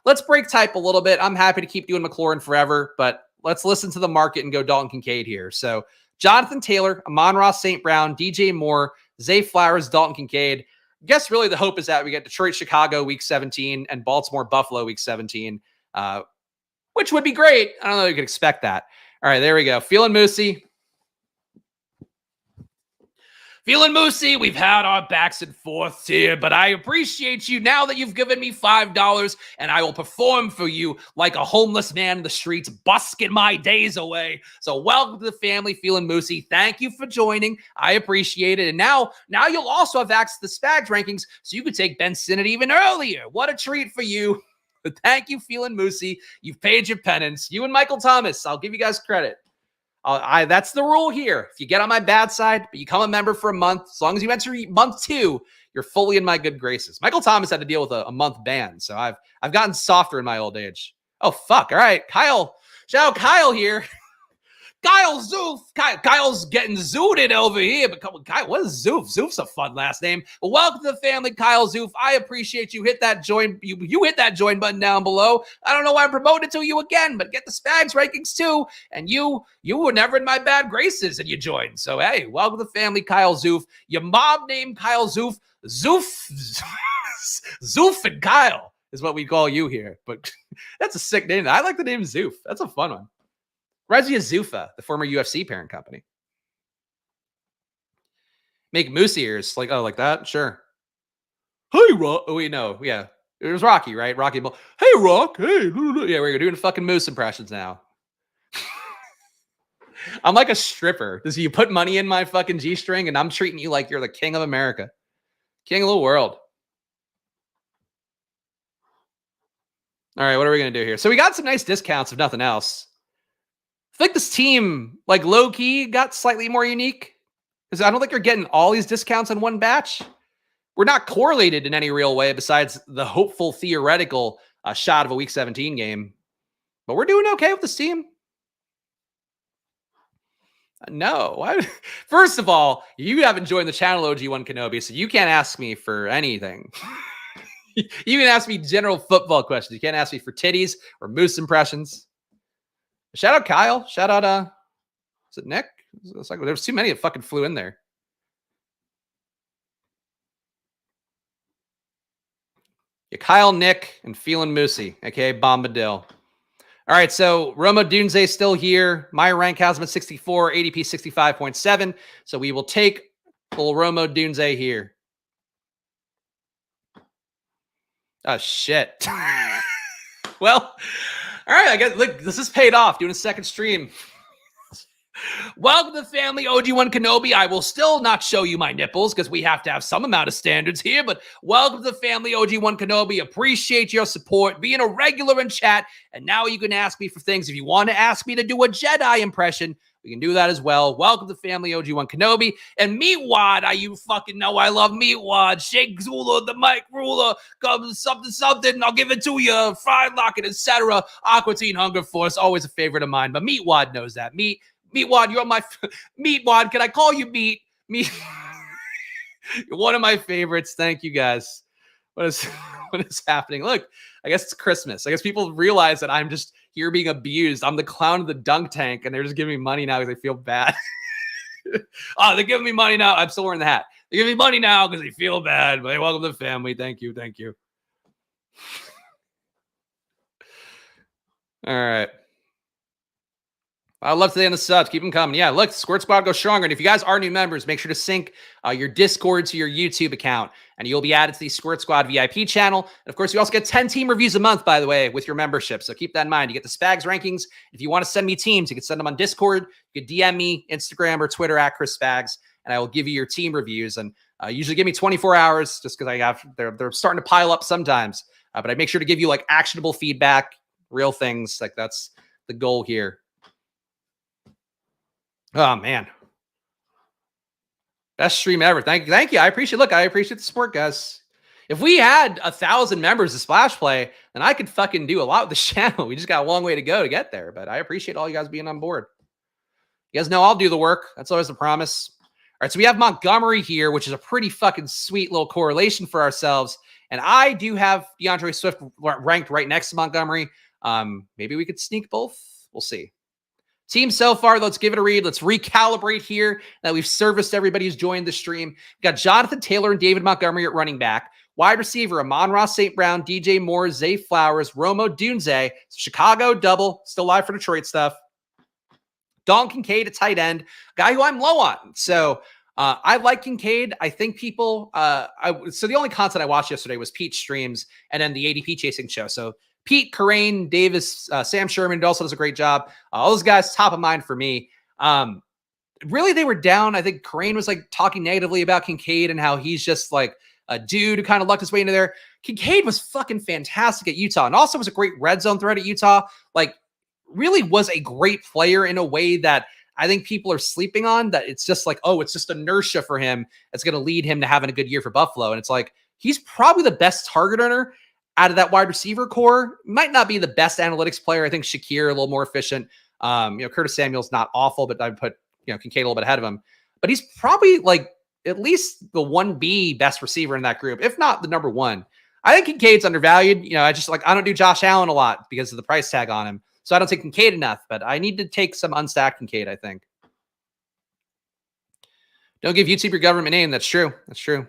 Let's break type a little bit. I'm happy to keep doing McLaurin forever, but let's listen to the market and go Dalton Kincaid here. So Jonathan Taylor, Amon-Ra St. Brown, DJ Moore, Zay Flowers, Dalton Kincaid. I guess really the hope is that we get Detroit, Chicago week 17 and Baltimore, Buffalo week 17. Which would be great. I don't know if you could expect that. All right, there we go. Feeling Moosey. Feeling Moosey. We've had our backs and forths here, but I appreciate you now that you've given me $5, and I will perform for you like a homeless man in the streets, busking my days away. So welcome to the family, Feeling Moosey. Thank you for joining. I appreciate it. And now you'll also have access to the Spags rankings, so you could take Ben Sinnott even earlier. What a treat for you. But thank you, Feeling Moosey. You've paid your penance. You and Michael Thomas, I'll give you guys credit. That's the rule here. If you get on my bad side, but you become a member for a month, as long as you enter month 2, you're fully in my good graces. Michael Thomas had to deal with a month ban, so I've gotten softer in my old age. Oh, fuck. All right, Kyle. Shout out Kyle here. Kyle Zoof. Kyle's getting zooted over here. But come on, Kyle, what is Zoof? Zoof's a fun last name. Well, welcome to the family, Kyle Zoof. I appreciate you. Hit that join. You hit that join button down below. I don't know why I'm promoting it to you again, but get the Spags rankings too. And you were never in my bad graces and you joined. So, hey, welcome to the family, Kyle Zoof. Your mob name, Kyle Zoof. Zoof and Kyle is what we call you here. But that's a sick name. I like the name Zoof. That's a fun one. Reminds me of Zuffa, the former UFC parent company. Make moose ears. Like that? Sure. Hey, oh, wait, no. Yeah. It was Rocky, right? Rocky Ball. Hey, Rock. Hey. Yeah, we're doing fucking Moose impressions now. I'm like a stripper. Does you put money in my fucking G-string and I'm treating you like you're the king of America. King of the world. All right, what are we going to do here? So we got some nice discounts, if nothing else. I think this team, like low-key, got slightly more unique. Because I don't think you're getting all these discounts in one batch. We're not correlated in any real way besides the hopeful theoretical shot of a Week 17 game. But we're doing okay with this team. No. First of all, you haven't joined the channel, OG1 Kenobi, so you can't ask me for anything. You can ask me general football questions. You can't ask me for titties or Moose impressions. Shout out Kyle. Shout out, is it Nick? It's like there's too many that fucking flew in there. Yeah, Kyle, Nick, and Feeling Moosey, aka Bombadil. All right, so Romo Dunze still here. My rank has him at 64, ADP 65.7. So we will take little Romo Dunze here. Oh, shit. Well, all right, I guess, look, this is paid off doing a second stream. Welcome to the family, OG1 Kenobi. I will still not show you my nipples because we have to have some amount of standards here, but welcome to the family, OG1 Kenobi. Appreciate your support, being a regular in chat, and now you can ask me for things. If you want to ask me to do a Jedi impression, we can do that as well. Welcome to the family, OG1 Kenobi. And Meatwad, you fucking know I love Meatwad. Shake Zula, the Mike Ruler, comes something, I'll give it to you. Fried Locket, etc. Aqua Teen Hunger Force, always a favorite of mine, but Meatwad knows that. Meatwad, you're my Meatwad. Can I call you Meat? You're one of my favorites. Thank you, guys. What is happening? Look, I guess it's Christmas. I guess people realize that I'm just here being abused. I'm the clown of the dunk tank, and they're just giving me money now because they feel bad. Oh, they're giving me money now. I'm still wearing the hat. They're giving me money now because they feel bad. But hey, welcome to the family. Thank you. Thank you. All right. I love to the end of the subs. Keep them coming. Yeah, look, Squirt Squad goes stronger. And if you guys are new members, make sure to sync your Discord to your YouTube account, and you'll be added to the Squirt Squad VIP channel. And of course, you also get 10 team reviews a month, by the way, with your membership. So keep that in mind. You get the Spags rankings. If you want to send me teams, you can send them on Discord. You can DM me, Instagram or Twitter at Chris Spags, and I will give you your team reviews. And usually give me 24 hours just because they're starting to pile up sometimes. But I make sure to give you like actionable feedback, real things. Like that's the goal here. Oh, man. Best stream ever. Thank you. I appreciate the support, guys. If we had 1,000 members of Splash Play, then I could fucking do a lot with the channel. We just got a long way to go to get there, but I appreciate all you guys being on board. You guys know I'll do the work. That's always the promise. All right, so we have Montgomery here, which is a pretty fucking sweet little correlation for ourselves. And I do have DeAndre Swift ranked right next to Montgomery. Maybe we could sneak both. We'll see. Team so far, let's give it a read. Let's recalibrate here that we've serviced everybody who's joined the stream. We've got Jonathan Taylor and David Montgomery at running back. Wide receiver, Amon-Ra St. Brown, DJ Moore, Zay Flowers, Romo Dunze. Chicago double, still live for Detroit stuff. Don Kincaid at tight end, guy who I'm low on. So I like Kincaid. I think people, so the only content I watched yesterday was Pete's streams and then the ADP chasing show. So Pete, Corain, Davis, Sam Sherman also does a great job. All those guys top of mind for me. Really, they were down. I think Corain was like talking negatively about Kincaid and how he's just like a dude who kind of lucked his way into there. Kincaid was fucking fantastic at Utah and also was a great red zone threat at Utah. Like really was a great player in a way that I think people are sleeping on, that it's just like, oh, it's just inertia for him. It's going to lead him to having a good year for Buffalo. And it's like, he's probably the best target earner out of that wide receiver core. Might not be the best analytics player. I think Shakir a little more efficient. Curtis Samuel's not awful, but I put, Kincaid a little bit ahead of him. But he's probably like at least the 1B best receiver in that group, if not the number one. I think Kincaid's undervalued. I don't do Josh Allen a lot because of the price tag on him. So I don't take Kincaid enough, but I need to take some unstacked Kincaid, I think. Don't give YouTube your government name. That's true. That's true.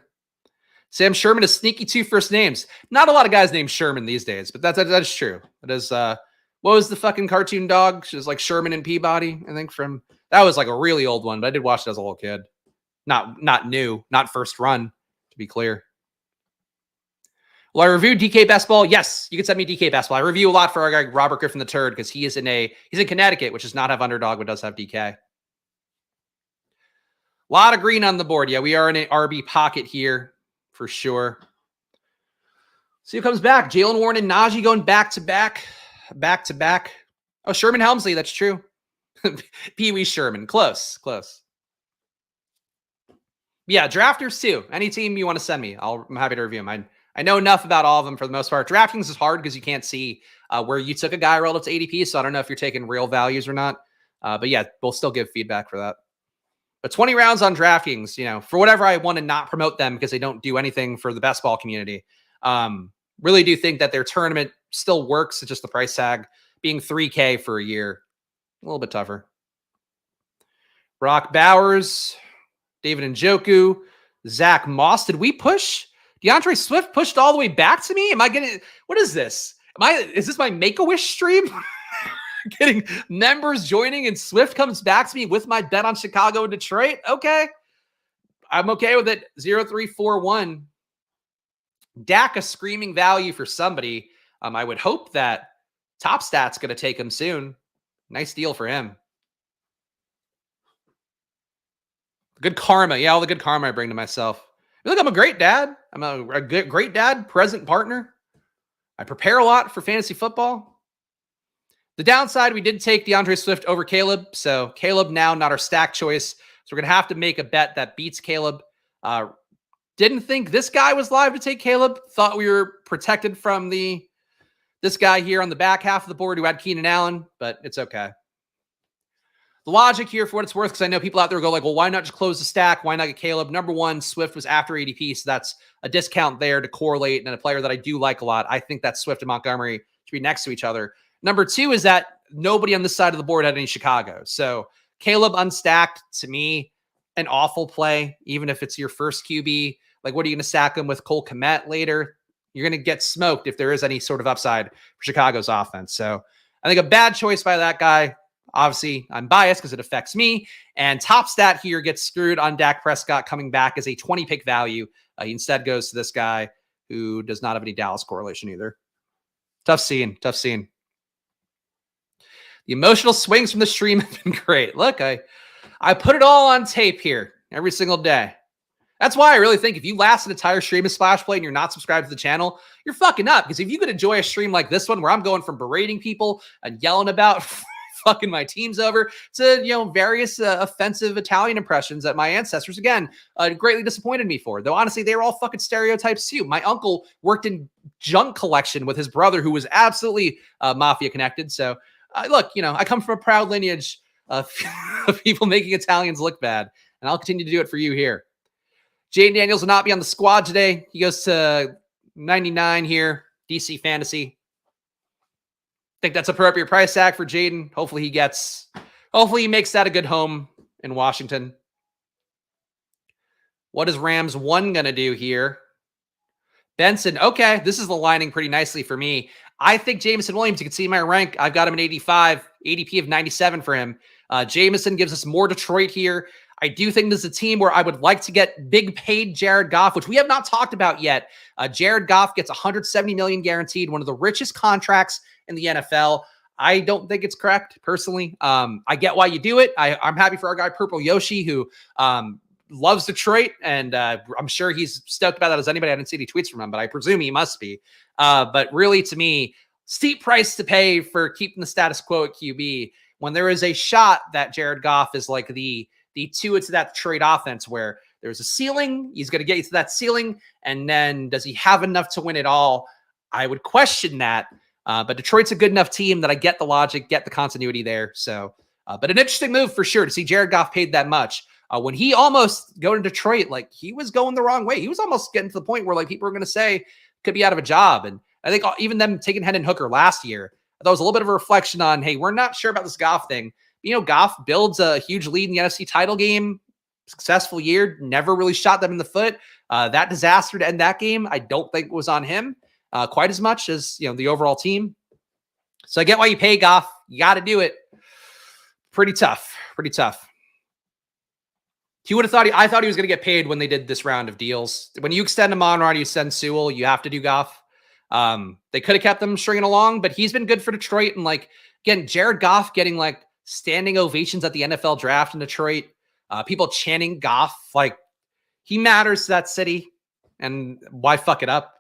Sam Sherman is sneaky two first names. Not a lot of guys named Sherman these days, but that's true. It is, what was the fucking cartoon dog? She was like Sherman and Peabody, I think that was like a really old one, but I did watch it as a little kid. Not new, not first run, to be clear. Will I review DK Best Ball? Yes, you can send me DK Best Ball. I review a lot for our guy Robert Griffin III because he's in Connecticut, which does not have Underdog, but does have DK. A lot of green on the board. Yeah, we are in an RB pocket here for sure. See who comes back. Jalen Warren and Najee going back to back. Oh, Sherman Helmsley. That's true. Pee Wee Sherman. Close. Yeah, drafters too. Any team you want to send me, I'm happy to review them. I know enough about all of them for the most part. DraftKings is hard because you can't see where you took a guy relative to ADP, so I don't know if you're taking real values or not. But yeah, we'll still give feedback for that. But 20 rounds on DraftKings, for whatever I want to not promote them because they don't do anything for the best ball community. Really do think that their tournament still works. It's just the price tag being $3K for a year. A little bit tougher. Brock Bowers, David Njoku, Zach Moss. Did we push? DeAndre Swift pushed all the way back to me? Am I getting, what is this? Is this my Make-A-Wish stream? Getting members joining and Swift comes back to me with my bet on Chicago and Detroit? Okay. I'm okay with it. 0-3-4-1. Dak, a screaming value for somebody. I would hope that Top Stat's going to take him soon. Nice deal for him. Good karma. Yeah, all the good karma I bring to myself. Look, I'm a great dad. I'm a great dad, present partner. I prepare a lot for fantasy football. The downside, we did take DeAndre Swift over Caleb. So Caleb now not our stack choice. So we're going to have to make a bet that beats Caleb. Didn't think this guy was live to take Caleb. Thought we were protected from this guy here on the back half of the board who had Keenan Allen, but it's okay. The logic here, for what it's worth, because I know people out there go like, well, why not just close the stack? Why not get Caleb? Number one, Swift was after ADP, so that's a discount there to correlate, and a player that I do like a lot. I think that Swift and Montgomery should be next to each other. Number two is that nobody on this side of the board had any Chicago. So Caleb unstacked, to me, an awful play, even if it's your first QB. Like, what are you going to stack him with Cole Kmet later? You're going to get smoked if there is any sort of upside for Chicago's offense. So I think a bad choice by that guy. Obviously, I'm biased because it affects me. And Top Stat here gets screwed on Dak Prescott coming back as a 20-pick value. He instead goes to this guy who does not have any Dallas correlation either. Tough scene. The emotional swings from the stream have been great. Look, I put it all on tape here every single day. That's why I really think if you last an entire stream of Splash Play and you're not subscribed to the channel, you're fucking up. Because if you could enjoy a stream like this one where I'm going from berating people and yelling about fucking my teams over to, various offensive Italian impressions that my ancestors, again, greatly disappointed me for. Though, honestly, they were all fucking stereotypes too. My uncle worked in junk collection with his brother who was absolutely mafia connected. So, look, I come from a proud lineage of people making Italians look bad. And I'll continue to do it for you here. Jaden Daniels will not be on the squad today. He goes to 99 here, DC Fantasy. Think that's appropriate price tag for Jaden. Hopefully he makes that a good home in Washington. What is Rams 1 going to do here? Benson. Okay, this is aligning pretty nicely for me. I think Jameson Williams, you can see my rank. I've got him at 85, ADP of 97 for him. Jameson gives us more Detroit here. I do think this is a team where I would like to get big paid Jared Goff, which we have not talked about yet. Jared Goff gets $170 million guaranteed, one of the richest contracts in the NFL. I don't think it's correct, personally. I get why you do it. I'm happy for our guy Purple Yoshi, who loves Detroit, and I'm sure he's stoked about that as anybody. I didn't see any tweets from him, but I presume he must be. But really, to me, steep price to pay for keeping the status quo at QB when there is a shot that Jared Goff is like the two to that Detroit offense where there's a ceiling. He's going to get you to that ceiling. And then does he have enough to win it all? I would question that. But Detroit's a good enough team that I get the logic, get the continuity there. So, but an interesting move for sure to see Jared Goff paid that much. When he almost going to Detroit, like he was going the wrong way. He was almost getting to the point where like people were going to say could be out of a job. And I think even them taking Hendon Hooker last year, that was a little bit of a reflection on, hey, we're not sure about this Goff thing. Goff builds a huge lead in the NFC title game, successful year, never really shot them in the foot. That disaster to end that game, I don't think was on him quite as much as, the overall team. So I get why you pay Goff. You got to do it. Pretty tough. He would have I thought he was going to get paid when they did this round of deals. When you extend Amon-Ra, you send Sewell, you have to do Goff. They could have kept them stringing along, but he's been good for Detroit. And like, again, Jared Goff getting like standing ovations at the NFL draft in Detroit. People chanting Goff, like he matters to that city, and why fuck it up?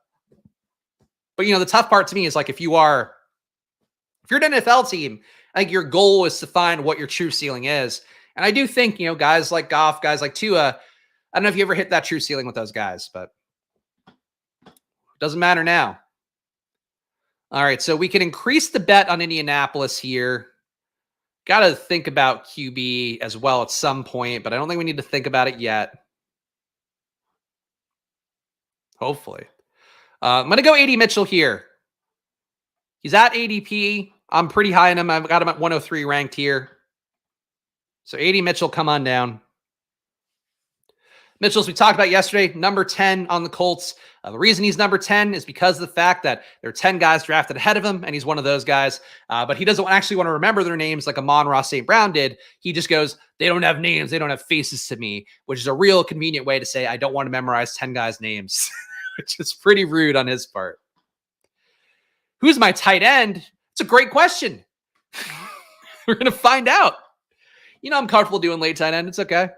But the tough part to me is like if you're an NFL team, I think your goal is to find what your true ceiling is. And I do think, guys like Goff, guys like Tua, I don't know if you ever hit that true ceiling with those guys, but it doesn't matter now. All right, so we can increase the bet on Indianapolis here. Got to think about QB as well at some point, but I don't think we need to think about it yet. Hopefully. I'm going to go AD Mitchell here. He's at ADP. I'm pretty high on him. I've got him at 103 ranked here. So AD Mitchell, come on down. Mitchell, as we talked about yesterday, number 10 on the Colts. The reason he's number 10 is because of the fact that there are 10 guys drafted ahead of him, and he's one of those guys. But he doesn't actually want to remember their names like Amon-Ra St. Brown did. He just goes, they don't have names, they don't have faces to me, which is a real convenient way to say, I don't want to memorize 10 guys' names, which is pretty rude on his part. Who's my tight end? It's a great question. We're going to find out. I'm comfortable doing late tight end. It's okay.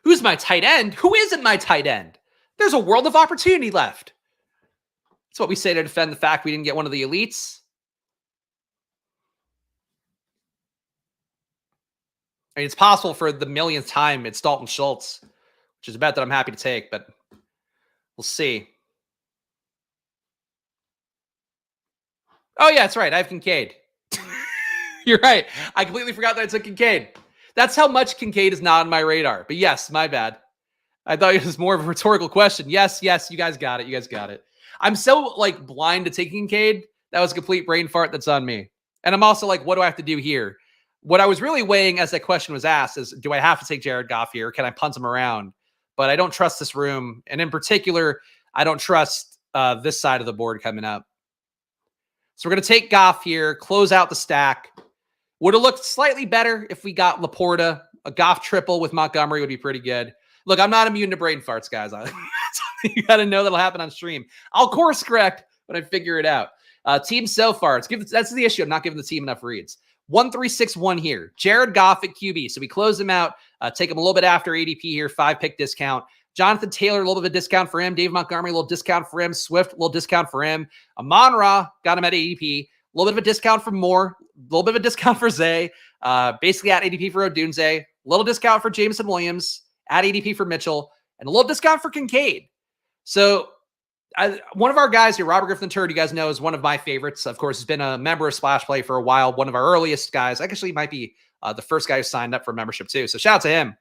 Who's my tight end? Who isn't my tight end? There's a world of opportunity left. That's what we say to defend the fact we didn't get one of the elites. I mean, it's possible for the millionth time it's Dalton Schultz, which is a bet that I'm happy to take, but we'll see. Oh, yeah, that's right. I have Kincaid. You're right. I completely forgot that I took Kincaid. That's how much Kincaid is not on my radar. But yes, my bad. I thought it was more of a rhetorical question. Yes, you guys got it. I'm so blind to taking Kincaid. That was a complete brain fart. That's on me. And I'm also like, what do I have to do here? What I was really weighing as that question was asked is, do I have to take Jared Goff here? Can I punt him around? But I don't trust this room. And in particular, I don't trust this side of the board coming up. So we're going to take Goff here, close out the stack. Would have looked slightly better if we got Laporta. A Goff triple with Montgomery would be pretty good. Look, I'm not immune to brain farts, guys. You got to know that'll happen on stream. I'll course correct when I figure it out. Team so far, that's the issue. I'm not giving the team enough reads. 1-3-6-1 here. Jared Goff at QB. So we close him out. Take him a little bit after ADP here. 5-pick discount. Jonathan Taylor, a little bit of a discount for him. Dave Montgomery, a little discount for him. Swift, a little discount for him. Amon-Ra, got him at ADP. A little bit of a discount for Moore. A little bit of a discount for Zay. Basically at ADP for Odunze. A little discount for Jameson Williams. At ADP for Mitchell. And a little discount for Kincaid. So one of our guys here, Robert Griffin III, you guys know, is one of my favorites. Of course, he's been a member of Splash Play for a while. One of our earliest guys. Actually, might be the first guy who signed up for membership too. So shout out to him.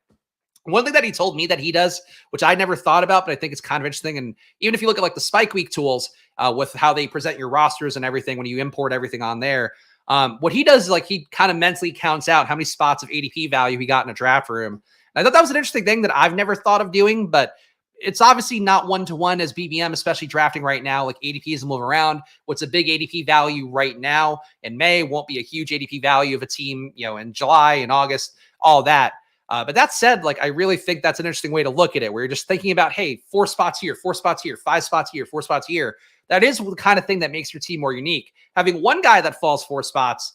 One thing that he told me that he does, which I never thought about, but I think it's kind of interesting. And even if you look at the Spike Week tools with how they present your rosters and everything, when you import everything on there, what he does is he kind of mentally counts out how many spots of ADP value he got in a draft room. And I thought that was an interesting thing that I've never thought of doing, but it's obviously not one-to-one as BBM, especially drafting right now. ADPs move around. What's a big ADP value right now in May won't be a huge ADP value of a team, in July and August, all that. But that said, I really think that's an interesting way to look at it, where you're just thinking about, hey, 4 spots here, 4 spots here, 5 spots here, 4 spots here. That is the kind of thing that makes your team more unique. Having one guy that falls 4 spots,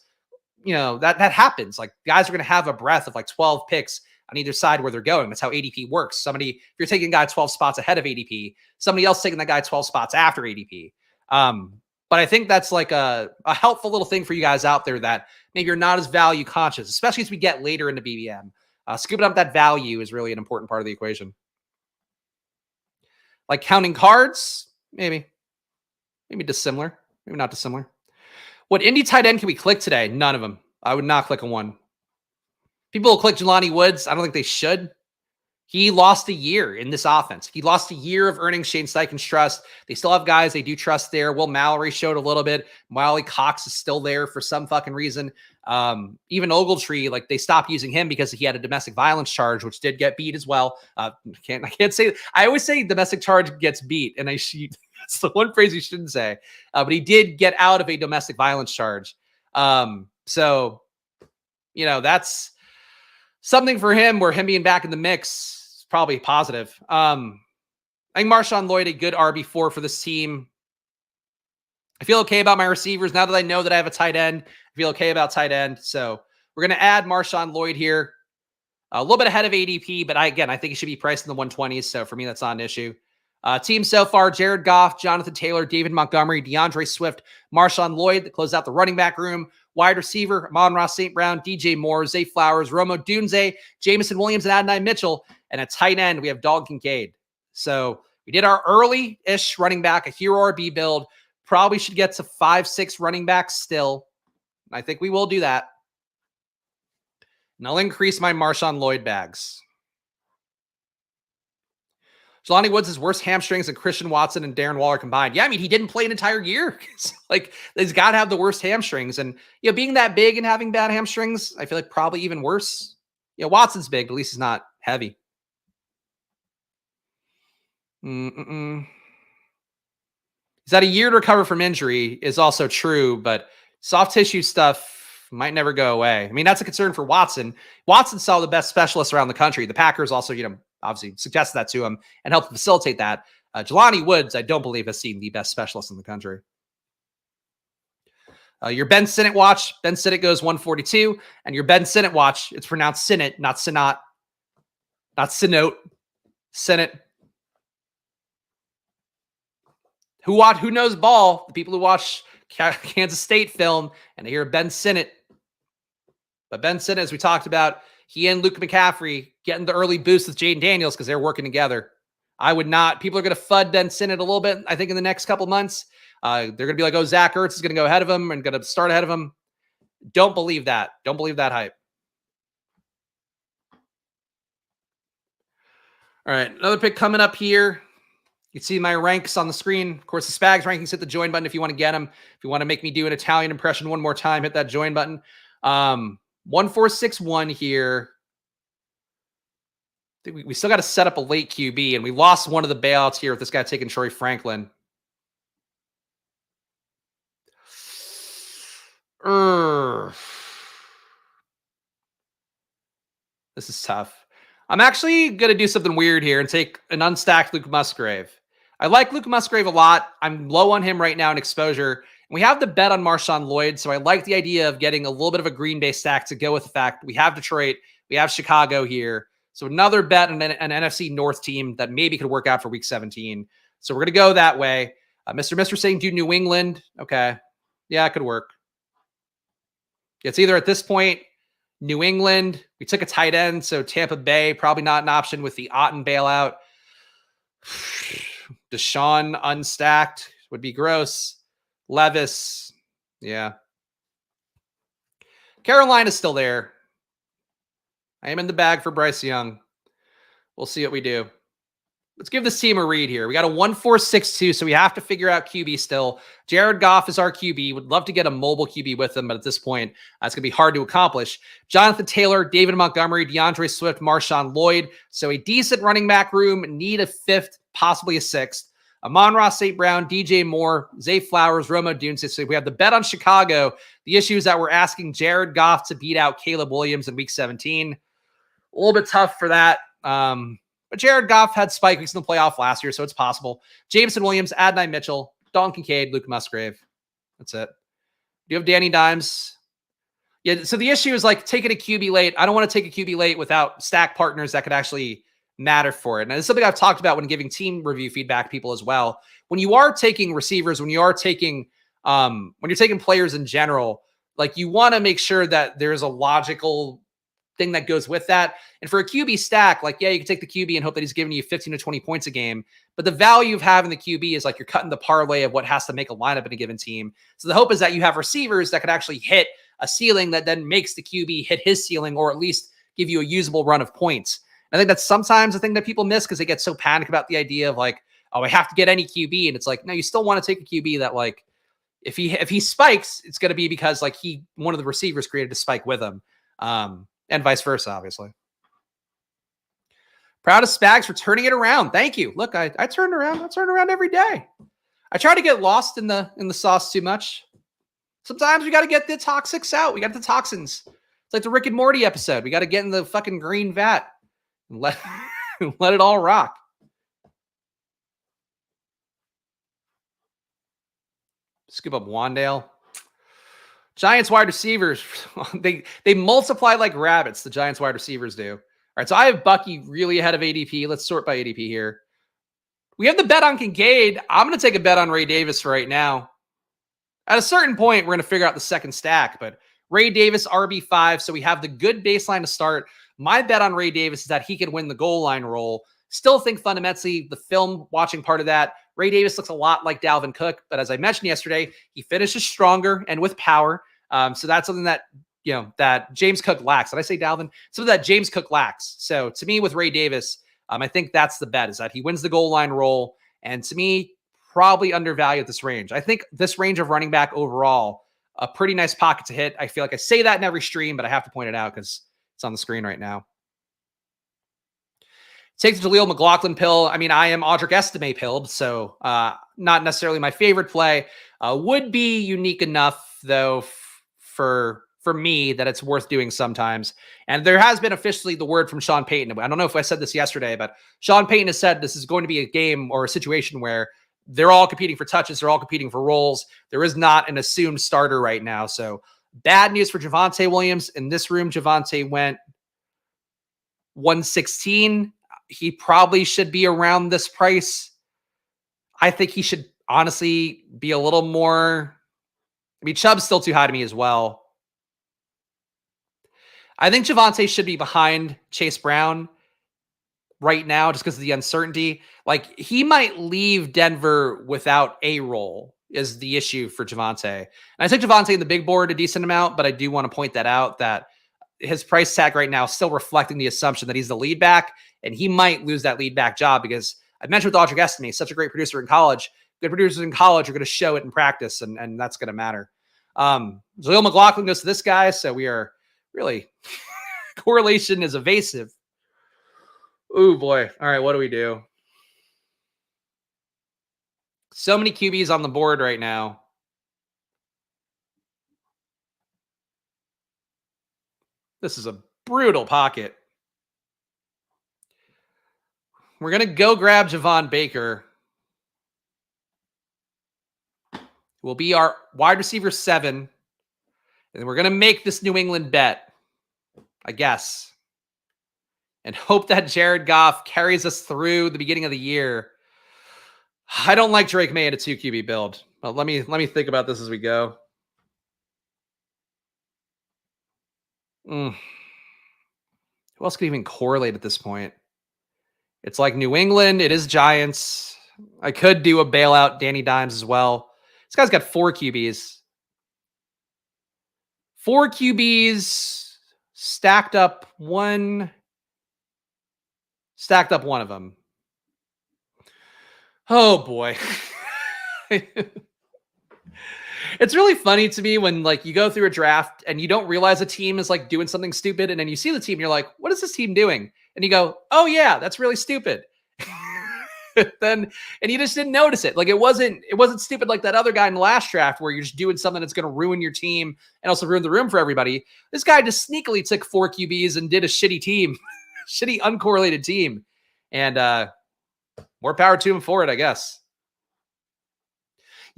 that happens. Guys are going to have a breadth of 12 picks on either side where they're going. That's how ADP works. If you're taking a guy 12 spots ahead of ADP, somebody else taking that guy 12 spots after ADP. But I think that's a helpful little thing for you guys out there that maybe you're not as value conscious, especially as we get later into BBM. Scooping up that value is really an important part of the equation. Counting cards, maybe dissimilar, maybe not dissimilar. What indie tight end can we click today? None of them. I would not click on one. People will click Jelani Woods. I don't think they should. He lost a year in this offense. He lost a year of earning Shane Steichen's trust. They still have guys they do trust there. Will Mallory showed a little bit. Wiley Cox is still there for some fucking reason. Even Ogletree, they stopped using him because he had a domestic violence charge, which did get beat as well. I can't say. I always say domestic charge gets beat, and that's the one phrase you shouldn't say. But he did get out of a domestic violence charge. So that's something for him, where him being back in the mix is probably positive. I think Marshawn Lloyd, a good RB4 for this team. I feel okay about my receivers now that I know that I have a tight end. I feel okay about tight end. So we're going to add Marshawn Lloyd here. A little bit ahead of ADP, but I think he should be priced in the 120s. So for me, that's not an issue. Team so far, Jared Goff, Jonathan Taylor, David Montgomery, DeAndre Swift, Marshawn Lloyd that close out the running back room. Wide receiver, Amon-Ra St. Brown, DJ Moore, Zay Flowers, Romo Dunze, Jamison Williams, and Adonai Mitchell. And at tight end, we have Dalton Kincaid. So we did our early-ish running back, a hero RB build. Probably should get to 5-6 running backs still. I think we will do that. And I'll increase my Marshawn Lloyd bags. Jelani Woods has worse hamstrings than Christian Watson and Darren Waller combined. Yeah, I mean, he didn't play an entire year. Like, he's got to have the worst hamstrings. And, being that big and having bad hamstrings, I feel like probably even worse. Watson's big, but at least he's not heavy. He's had a year to recover from injury is also true, but soft tissue stuff might never go away. I mean, that's a concern for Watson. Watson saw the best specialists around the country. The Packers also, obviously suggested that to him and helped facilitate that. Jelani Woods, I don't believe, has seen the best specialist in the country. Your Ben Sinnott watch. Ben Sinnott goes 142. And your Ben Sinnott watch, it's pronounced Sinnott, not Sinnott. Not Sinnott. Sinnott. Who knows ball? The people who watch Kansas State film and they hear Ben Sinnott. But Ben Sinnott, as we talked about, he and Luke McCaffrey getting the early boost with Jaden Daniels because they're working together. I would not. People are going to FUD Ben Sinnott a little bit, I think, in the next couple months. They're going to be like, oh, Zach Ertz is going to go ahead of him and going to start ahead of him. Don't believe that. Don't believe that hype. All right, another pick coming up here. You can see my ranks on the screen. Of course, the Spags rankings, hit the join button if you want to get them. If you want to make me do an Italian impression one more time, hit that join button. 1461 here. I think we still got to set up a late QB, and we lost one of the bailouts here with this guy taking Troy Franklin. This is tough. I'm actually going to do something weird here and take an unstacked Luke Musgrave. I like Luke Musgrave a lot. I'm low on him right now in exposure. We have the bet on Marshawn Lloyd, so I like the idea of getting a little bit of a Green Bay stack to go with the fact we have Detroit, we have Chicago here. So another bet on an NFC North team that maybe could work out for Week 17. So we're going to go that way. Mr. saying do New England. Okay. Yeah, it could work. It's either at this point, New England. We took a tight end, so Tampa Bay, probably not an option with the Otten bailout. Deshaun unstacked would be gross. Levis, yeah. Carolina's still there. I am in the bag for Bryce Young. We'll see what we do. Let's give this team a read here. We got a 1-4-6-2, so we have to figure out QB still. Jared Goff is our QB. Would love to get a mobile QB with him, but at this point, it's going to be hard to accomplish. Jonathan Taylor, David Montgomery, DeAndre Swift, Marshawn Lloyd. So a decent running back room. Need a fifth, possibly a sixth. Amon-Ra St. Brown, DJ Moore, Zay Flowers, Romo Dunze. So we have the bet on Chicago. The issue is that we're asking Jared Goff to beat out Caleb Williams in Week 17. A little bit tough for that. But Jared Goff had spike weeks in the playoff last year, so it's possible. Jamison Williams, Adonai Mitchell, Dalton Kincaid, Luke Musgrave. That's it. Do you have Danny Dimes? Yeah, so the issue is like taking a QB late. I don't want to take a QB late without stack partners that could actually matter for it. And it's something I've talked about when giving team review feedback people as well. When you are taking receivers, when you're taking players in general, like you want to make sure that there's a logical thing that goes with that. And for a QB stack, like, yeah, you can take the QB and hope that he's giving you 15 to 20 points a game. But the value of having the QB is like you're cutting the parlay of what has to make a lineup in a given team. So the hope is that you have receivers that could actually hit a ceiling that then makes the QB hit his ceiling or at least give you a usable run of points. I think that's sometimes the thing that people miss because they get so panicked about the idea of like, oh, I have to get any QB. And it's like, no, you still want to take a QB that like, if he spikes, it's going to be because like one of the receivers created a spike with him. And vice versa, obviously. Proud of Spags for turning it around. Thank you. Look, I turned around. I turn around every day. I try to get lost in the sauce too much. Sometimes we got to get the toxics out. We got the toxins. It's like the Rick and Morty episode. We got to get in the fucking green vat and let it all rock. Scoop up Wandale. Giants wide receivers, they multiply like rabbits, the Giants wide receivers do. All right, so I have Bucky really ahead of ADP. Let's sort by ADP here. We have the bet on Kincaid. I'm going to take a bet on Ray Davis right now. At a certain point, we're going to figure out the second stack, but Ray Davis, RB5, so we have the good baseline to start. My bet on Ray Davis is that he can win the goal line role. Still think fundamentally the film watching part of that, Ray Davis looks a lot like Dalvin Cook, but as I mentioned yesterday, he finishes stronger and with power. So that's something that, that James Cook lacks. Did I say Dalvin? Something that James Cook lacks. So to me with Ray Davis, I think that's the bet, is that he wins the goal line role. And to me, probably undervalued at this range. I think this range of running back overall, a pretty nice pocket to hit. I feel like I say that in every stream, but I have to point it out because it's on the screen right now. Take the Jaleel McLaughlin pill. I mean, I am Audric Estime pilled, so not necessarily my favorite play. Would be unique enough, though, for me that it's worth doing sometimes. And there has been officially the word from Sean Payton. I don't know if I said this yesterday, but Sean Payton has said this is going to be a game or a situation where they're all competing for touches. They're all competing for roles. There is not an assumed starter right now. So bad news for Javonte Williams. In this room, Javonte went 116. He probably should be around this price. I think he should honestly be a little more. I mean, Chubb's still too high to me as well. I think Javonte should be behind Chase Brown right now just because of the uncertainty. Like, he might leave Denver without a role is the issue for Javonte. And I think Javonte in the big board a decent amount, but I do want to point that out, that his price tag right now is still reflecting the assumption that he's the lead back, and he might lose that lead back job because I mentioned with Audric Estime, such a great producer in college. Good producers in college are going to show it in practice, and that's going to matter. Jaleel McLaughlin goes to this guy, so we are really correlation is evasive. Oh boy. All right, what do we do? So many QBs on the board right now. This is a brutal pocket. We're going to go grab Javon Baker. Will be our wide receiver 7. And we're going to make this New England bet, I guess, and hope that Jared Goff carries us through the beginning of the year. I don't like Drake May at a 2 QB build. Well, let me think about this as we go. Who else could even correlate at this point? It's like New England. It is Giants. I could do a bailout Danny Dimes as well. This guy's got 4 QBs. 4 QBs stacked up one of them. Oh boy. It's really funny to me when like you go through a draft and you don't realize a team is like doing something stupid, and then you see the team and you're like, what is this team doing? And you go, oh yeah, that's really stupid. And you just didn't notice it. Like it wasn't stupid like that other guy in the last draft where you're just doing something that's going to ruin your team and also ruin the room for everybody. This guy just sneakily took 4 QBs and did a shitty team, shitty uncorrelated team. And more power to him for it, I guess.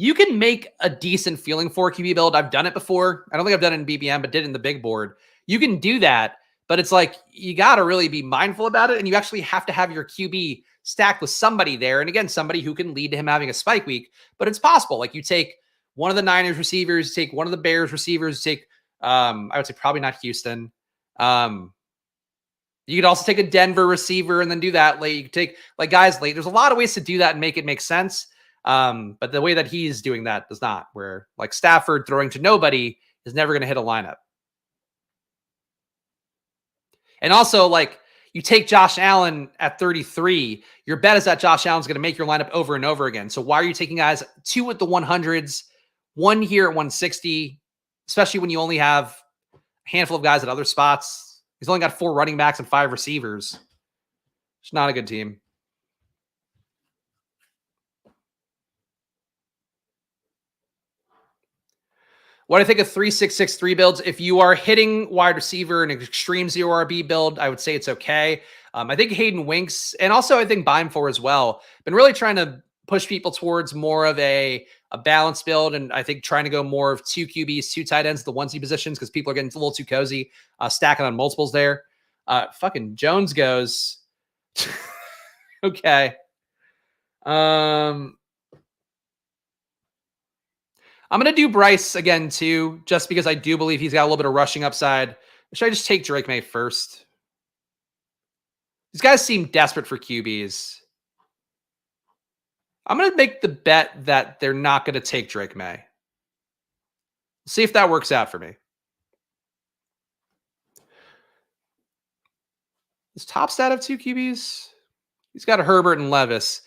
You can make a decent feeling 4 QB build. I've done it before. I don't think I've done it in BBM, but did it in the big board. You can do that, but it's like you got to really be mindful about it, and you actually have to have your QB stacked with somebody there. And again, somebody who can lead to him having a spike week, but it's possible. Like you take one of the Niners receivers, take one of the Bears receivers, take, I would say probably not Houston. You could also take a Denver receiver and then do that late. You could take like guys late. There's a lot of ways to do that and make it make sense. But the way that he's doing that does not, where like Stafford throwing to nobody is never going to hit a lineup. And also like you take Josh Allen at 33, your bet is that Josh Allen's going to make your lineup over and over again. So why are you taking guys 2 at the 100s, 1 here at 160, especially when you only have a handful of guys at other spots? He's only got 4 running backs and 5 receivers. It's not a good team. What I think of 3-6-6-3 builds, if you are hitting wide receiver in an extreme 0 RB build, I would say it's okay. I think Hayden Winks, and also I think Beimfor as well, been really trying to push people towards more of a balanced build. And I think trying to go more of 2 QBs, 2 tight ends, the onesie positions, because people are getting a little too cozy, stacking on multiples there. Fucking Jones goes. Okay. I'm going to do Bryce again, too, just because I do believe he's got a little bit of rushing upside. Should I just take Drake May first? These guys seem desperate for QBs. I'm going to make the bet that they're not going to take Drake May. See if that works out for me. Does Top Stat have 2 QBs? He's got a Herbert and Levis.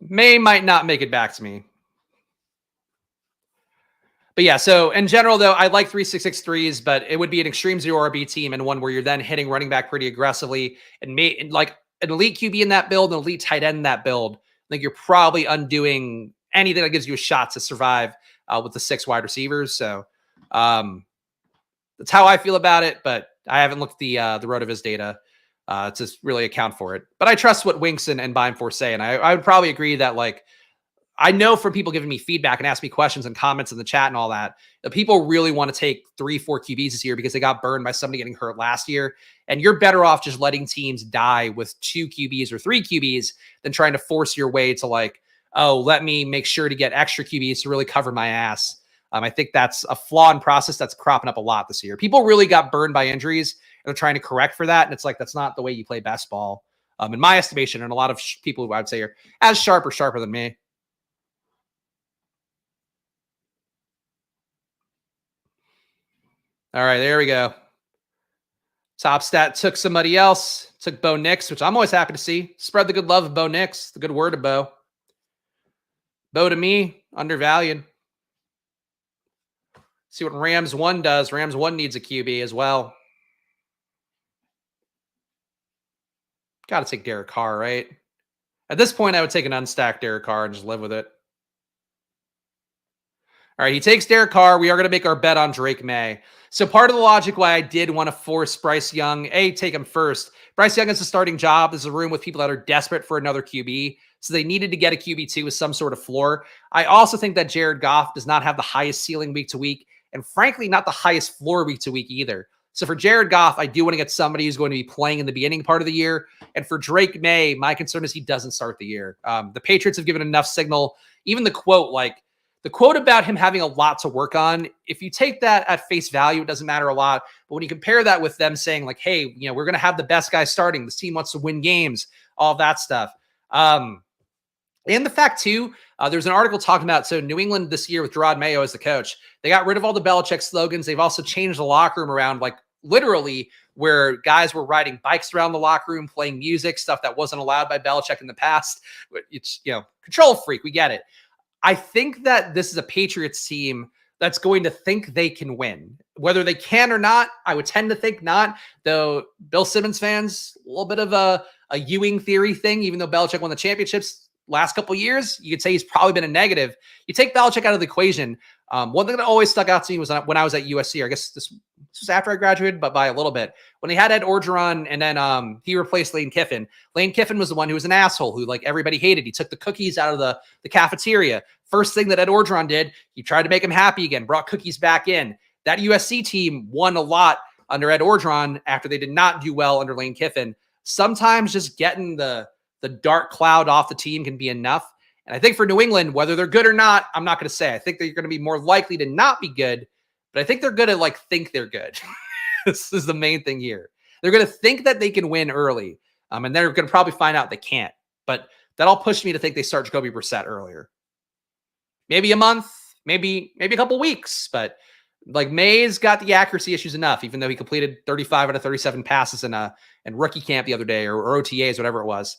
May might not make it back to me. But yeah, so in general, though, I like 3-6-6-3s, but it would be an extreme 0 RB team and one where you're then hitting running back pretty aggressively and like an elite QB in that build, an elite tight end in that build. I think you're probably undoing anything that gives you a shot to survive with the 6 wide receivers. So that's how I feel about it, but I haven't looked at the RotoViz data to really account for it. But I trust what Winks and Bime4 say, and I would probably agree that, like, I know from people giving me feedback and asking me questions and comments in the chat and all that people really want to take 3-4 QBs this year because they got burned by somebody getting hurt last year. And you're better off just letting teams die with 2 QBs or 3 QBs than trying to force your way to, like, oh, let me make sure to get extra QBs to really cover my ass. I think that's a flaw in process that's cropping up a lot this year. People really got burned by injuries and they're trying to correct for that. And it's like, that's not the way you play best ball, in my estimation. And a lot of people who I would say are as sharp or sharper than me. All right, there we go. Top Stat took somebody else. Took Bo Nix, which I'm always happy to see. Spread the good love of Bo Nix. The good word of Bo. Bo to me, undervalued. See what Rams 1 does. Rams 1 needs a QB as well. Got to take Derek Carr, right? At this point, I would take an unstacked Derek Carr and just live with it. All right, he takes Derek Carr. We are going to make our bet on Drake May. So part of the logic why I did want to force Bryce Young, take him first. Bryce Young has a starting job. This is a room with people that are desperate for another QB. So they needed to get a QB2 with some sort of floor. I also think that Jared Goff does not have the highest ceiling week to week, and frankly, not the highest floor week to week either. So for Jared Goff, I do want to get somebody who's going to be playing in the beginning part of the year. And for Drake May, my concern is he doesn't start the year. The Patriots have given enough signal. Even the quote about him having a lot to work on, if you take that at face value, it doesn't matter a lot. But when you compare that with them saying, like, hey, we're going to have the best guy starting. This team wants to win games, all that stuff. And the fact, too, there's an article talking about, so New England this year with Gerard Mayo as the coach, they got rid of all the Belichick slogans. They've also changed the locker room around, like, literally where guys were riding bikes around the locker room, playing music, stuff that wasn't allowed by Belichick in the past. It's, control freak. We get it. I think that this is a Patriots team that's going to think they can win. Whether they can or not, I would tend to think not, though Bill Simmons fans, a little bit of a Ewing theory thing, even though Belichick won the championships last couple of years, you could say he's probably been a negative. You take Belichick out of the equation. One thing that always stuck out to me was when I was at USC. I guess this was after I graduated, but by a little bit. When they had Ed Orgeron and then he replaced Lane Kiffin. Lane Kiffin was the one who was an asshole who, like, everybody hated. He took the cookies out of the cafeteria. First thing that Ed Orgeron did, he tried to make him happy again, brought cookies back in. That USC team won a lot under Ed Orgeron after they did not do well under Lane Kiffin. Sometimes just getting the dark cloud off the team can be enough. And I think for New England, whether they're good or not, I'm not going to say. I think they're going to be more likely to not be good, but I think they're going to think they're good. This is the main thing here. They're going to think that they can win early, and they're going to probably find out they can't. But that'll push me to think they start Jacoby Brissett earlier. Maybe a month, maybe a couple weeks, but like May's got the accuracy issues enough, even though he completed 35 out of 37 passes in rookie camp the other day or OTAs, whatever it was.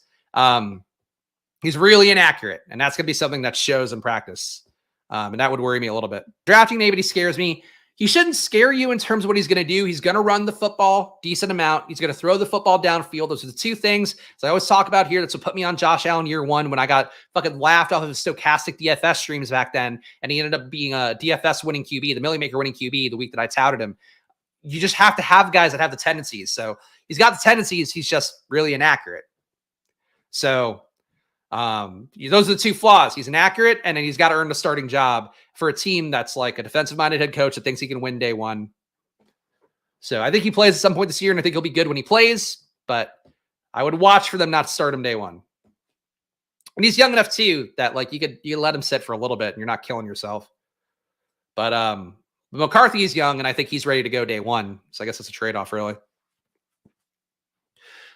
He's really inaccurate, and that's going to be something that shows in practice. And that would worry me a little bit. Drafting nobody scares me. He shouldn't scare you in terms of what he's going to do. He's going to run the football decent amount. He's going to throw the football downfield. Those are the two things. So I always talk about here. That's what put me on Josh Allen year one when I got fucking laughed off of his stochastic DFS streams back then. And he ended up being a DFS winning QB, the Millie Maker winning QB the week that I touted him. You just have to have guys that have the tendencies. So he's got the tendencies. He's just really inaccurate. So Those are the two flaws. He's inaccurate, and then he's got to earn the starting job for a team that's like a defensive-minded head coach that thinks he can win day one. So I think he plays at some point this year, and I think he'll be good when he plays, but I would watch for them not to start him day one. And he's young enough too that like you could let him sit for a little bit and you're not killing yourself. But McCarthy is young, and I think he's ready to go day one. So I guess it's a trade-off, really.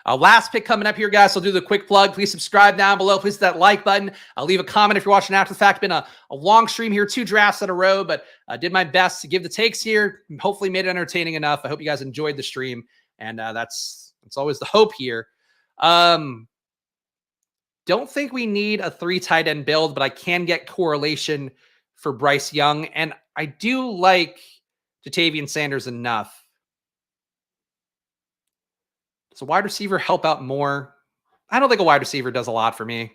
Last pick coming up here, guys. So I'll do the quick plug. Please subscribe down below. Please hit that like button. Leave a comment if you're watching after the fact. Been a long stream here, 2 drafts in a row, but I did my best to give the takes here. Hopefully made it entertaining enough. I hope you guys enjoyed the stream, and that's always the hope here. Don't think we need a 3 tight end build, but I can get correlation for Bryce Young, and I do like Ja'Tavion Sanders enough. Does a wide receiver help out more? I don't think a wide receiver does a lot for me,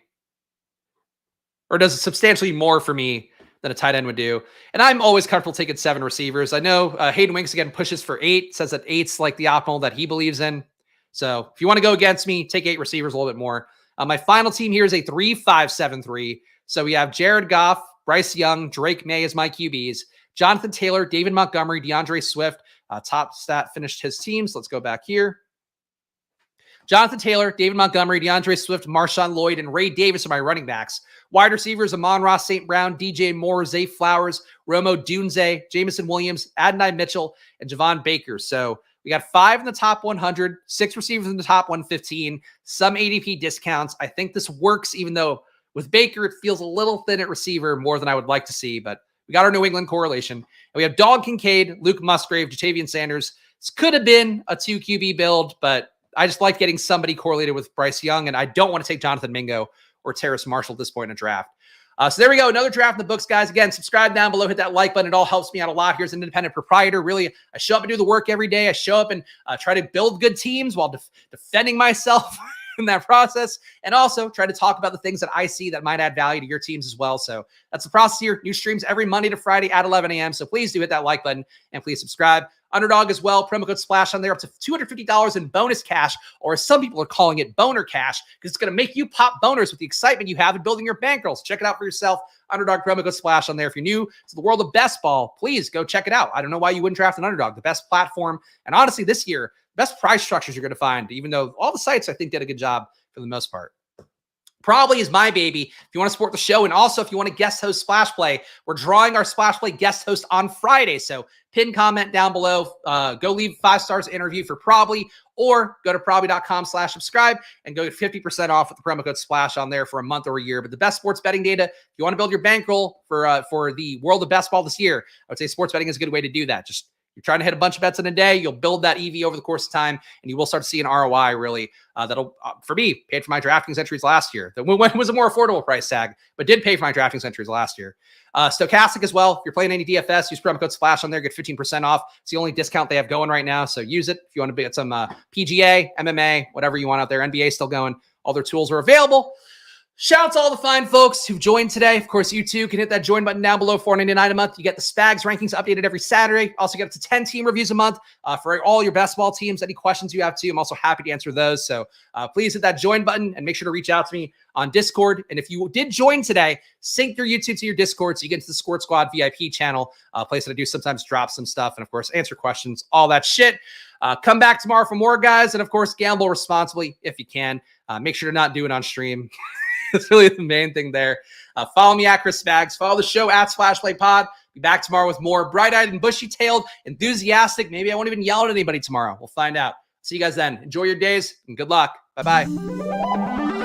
or does substantially more for me than a tight end would do. And I'm always comfortable taking 7 receivers. I know Hayden Winks again pushes for 8, says that 8's like the optimal that he believes in. So if you want to go against me, take 8 receivers a little bit more. My final team here is a 3-5-7-3. So we have Jared Goff, Bryce Young, Drake May as my QBs, Jonathan Taylor, David Montgomery, DeAndre Swift. Top stat finished his teams. Let's go back here. Jonathan Taylor, David Montgomery, DeAndre Swift, Marshawn Lloyd, and Ray Davis are my running backs. Wide receivers, Amon-Ra St. Brown, DJ Moore, Zay Flowers, Romo Dunze, Jamison Williams, Adonai Mitchell, and Javon Baker. So we got 5 in the top 100, 6 receivers in the top 115, some ADP discounts. I think this works, even though with Baker, it feels a little thin at receiver, more than I would like to see, but we got our New England correlation. And we have Dog Kincaid, Luke Musgrave, Ja'Tavion Sanders. This could have been a 2 QB build, but I just like getting somebody correlated with Bryce Young, and I don't want to take Jonathan Mingo or Terrace Marshall at this point in a draft. So there we go. Another draft in the books, guys. Again, subscribe down below, hit that like button. It all helps me out a lot. Here's an independent proprietor. Really, I show up and do the work every day. I show up and try to build good teams while defending myself in that process, and also try to talk about the things that I see that might add value to your teams as well. So that's the process here. New streams every Monday to Friday at 11 a.m. So please do hit that like button and please subscribe. Underdog as well. Promo code SPLASH on there, up to $250 in bonus cash, or as some people are calling it, boner cash, because it's going to make you pop boners with the excitement you have in building your bankrolls. Check it out for yourself. Underdog promo code SPLASH on there. If you're new to the world of best ball, please go check it out. I don't know why you wouldn't draft an Underdog, the best platform. And honestly, this year, best price structures you're going to find, even though all the sites I think did a good job for the most part. Probably is my baby. If you want to support the show, and also if you want to guest host Splash Play, we're drawing our Splash Play guest host on Friday. So pin comment down below. Go leave 5 stars interview for Probably, or go to probably.com/subscribe and go get 50% off with the promo code SPLASH on there for a month or a year. But the best sports betting data, if you want to build your bankroll for the world of best ball this year, I would say sports betting is a good way to do that. Just you're trying to hit a bunch of bets in a day, you'll build that EV over the course of time, and you will start to see an ROI really that'll, for me, paid for my DraftKings entries last year. That was a more affordable price tag, but did pay for my DraftKings entries last year. Stochastic as well. If you're playing any DFS, use promo code SPLASH on there, get 15% off. It's the only discount they have going right now, so use it if you want to get some PGA, MMA, whatever you want out there. NBA still going. All their tools are available. Shout out to all the fine folks who've joined today. Of course, you too can hit that join button down below, $4.99 a month. You get the Spags rankings updated every Saturday. Also get up to 10 team reviews a month for all your best ball teams. Any questions you have too, I'm also happy to answer those. So please hit that join button and make sure to reach out to me on Discord. And if you did join today, sync your YouTube to your Discord so you get into the Squirt Squad VIP channel, a place that I do sometimes drop some stuff and, of course, answer questions, all that shit. Come back tomorrow for more, guys. And, of course, gamble responsibly if you can. Make sure to not do it on stream. That's really the main thing there. Follow me at Chris Spags. Follow the show at Splash Play Pod. Be back tomorrow with more bright-eyed and bushy-tailed, enthusiastic. Maybe I won't even yell at anybody tomorrow. We'll find out. See you guys then. Enjoy your days and good luck. Bye-bye.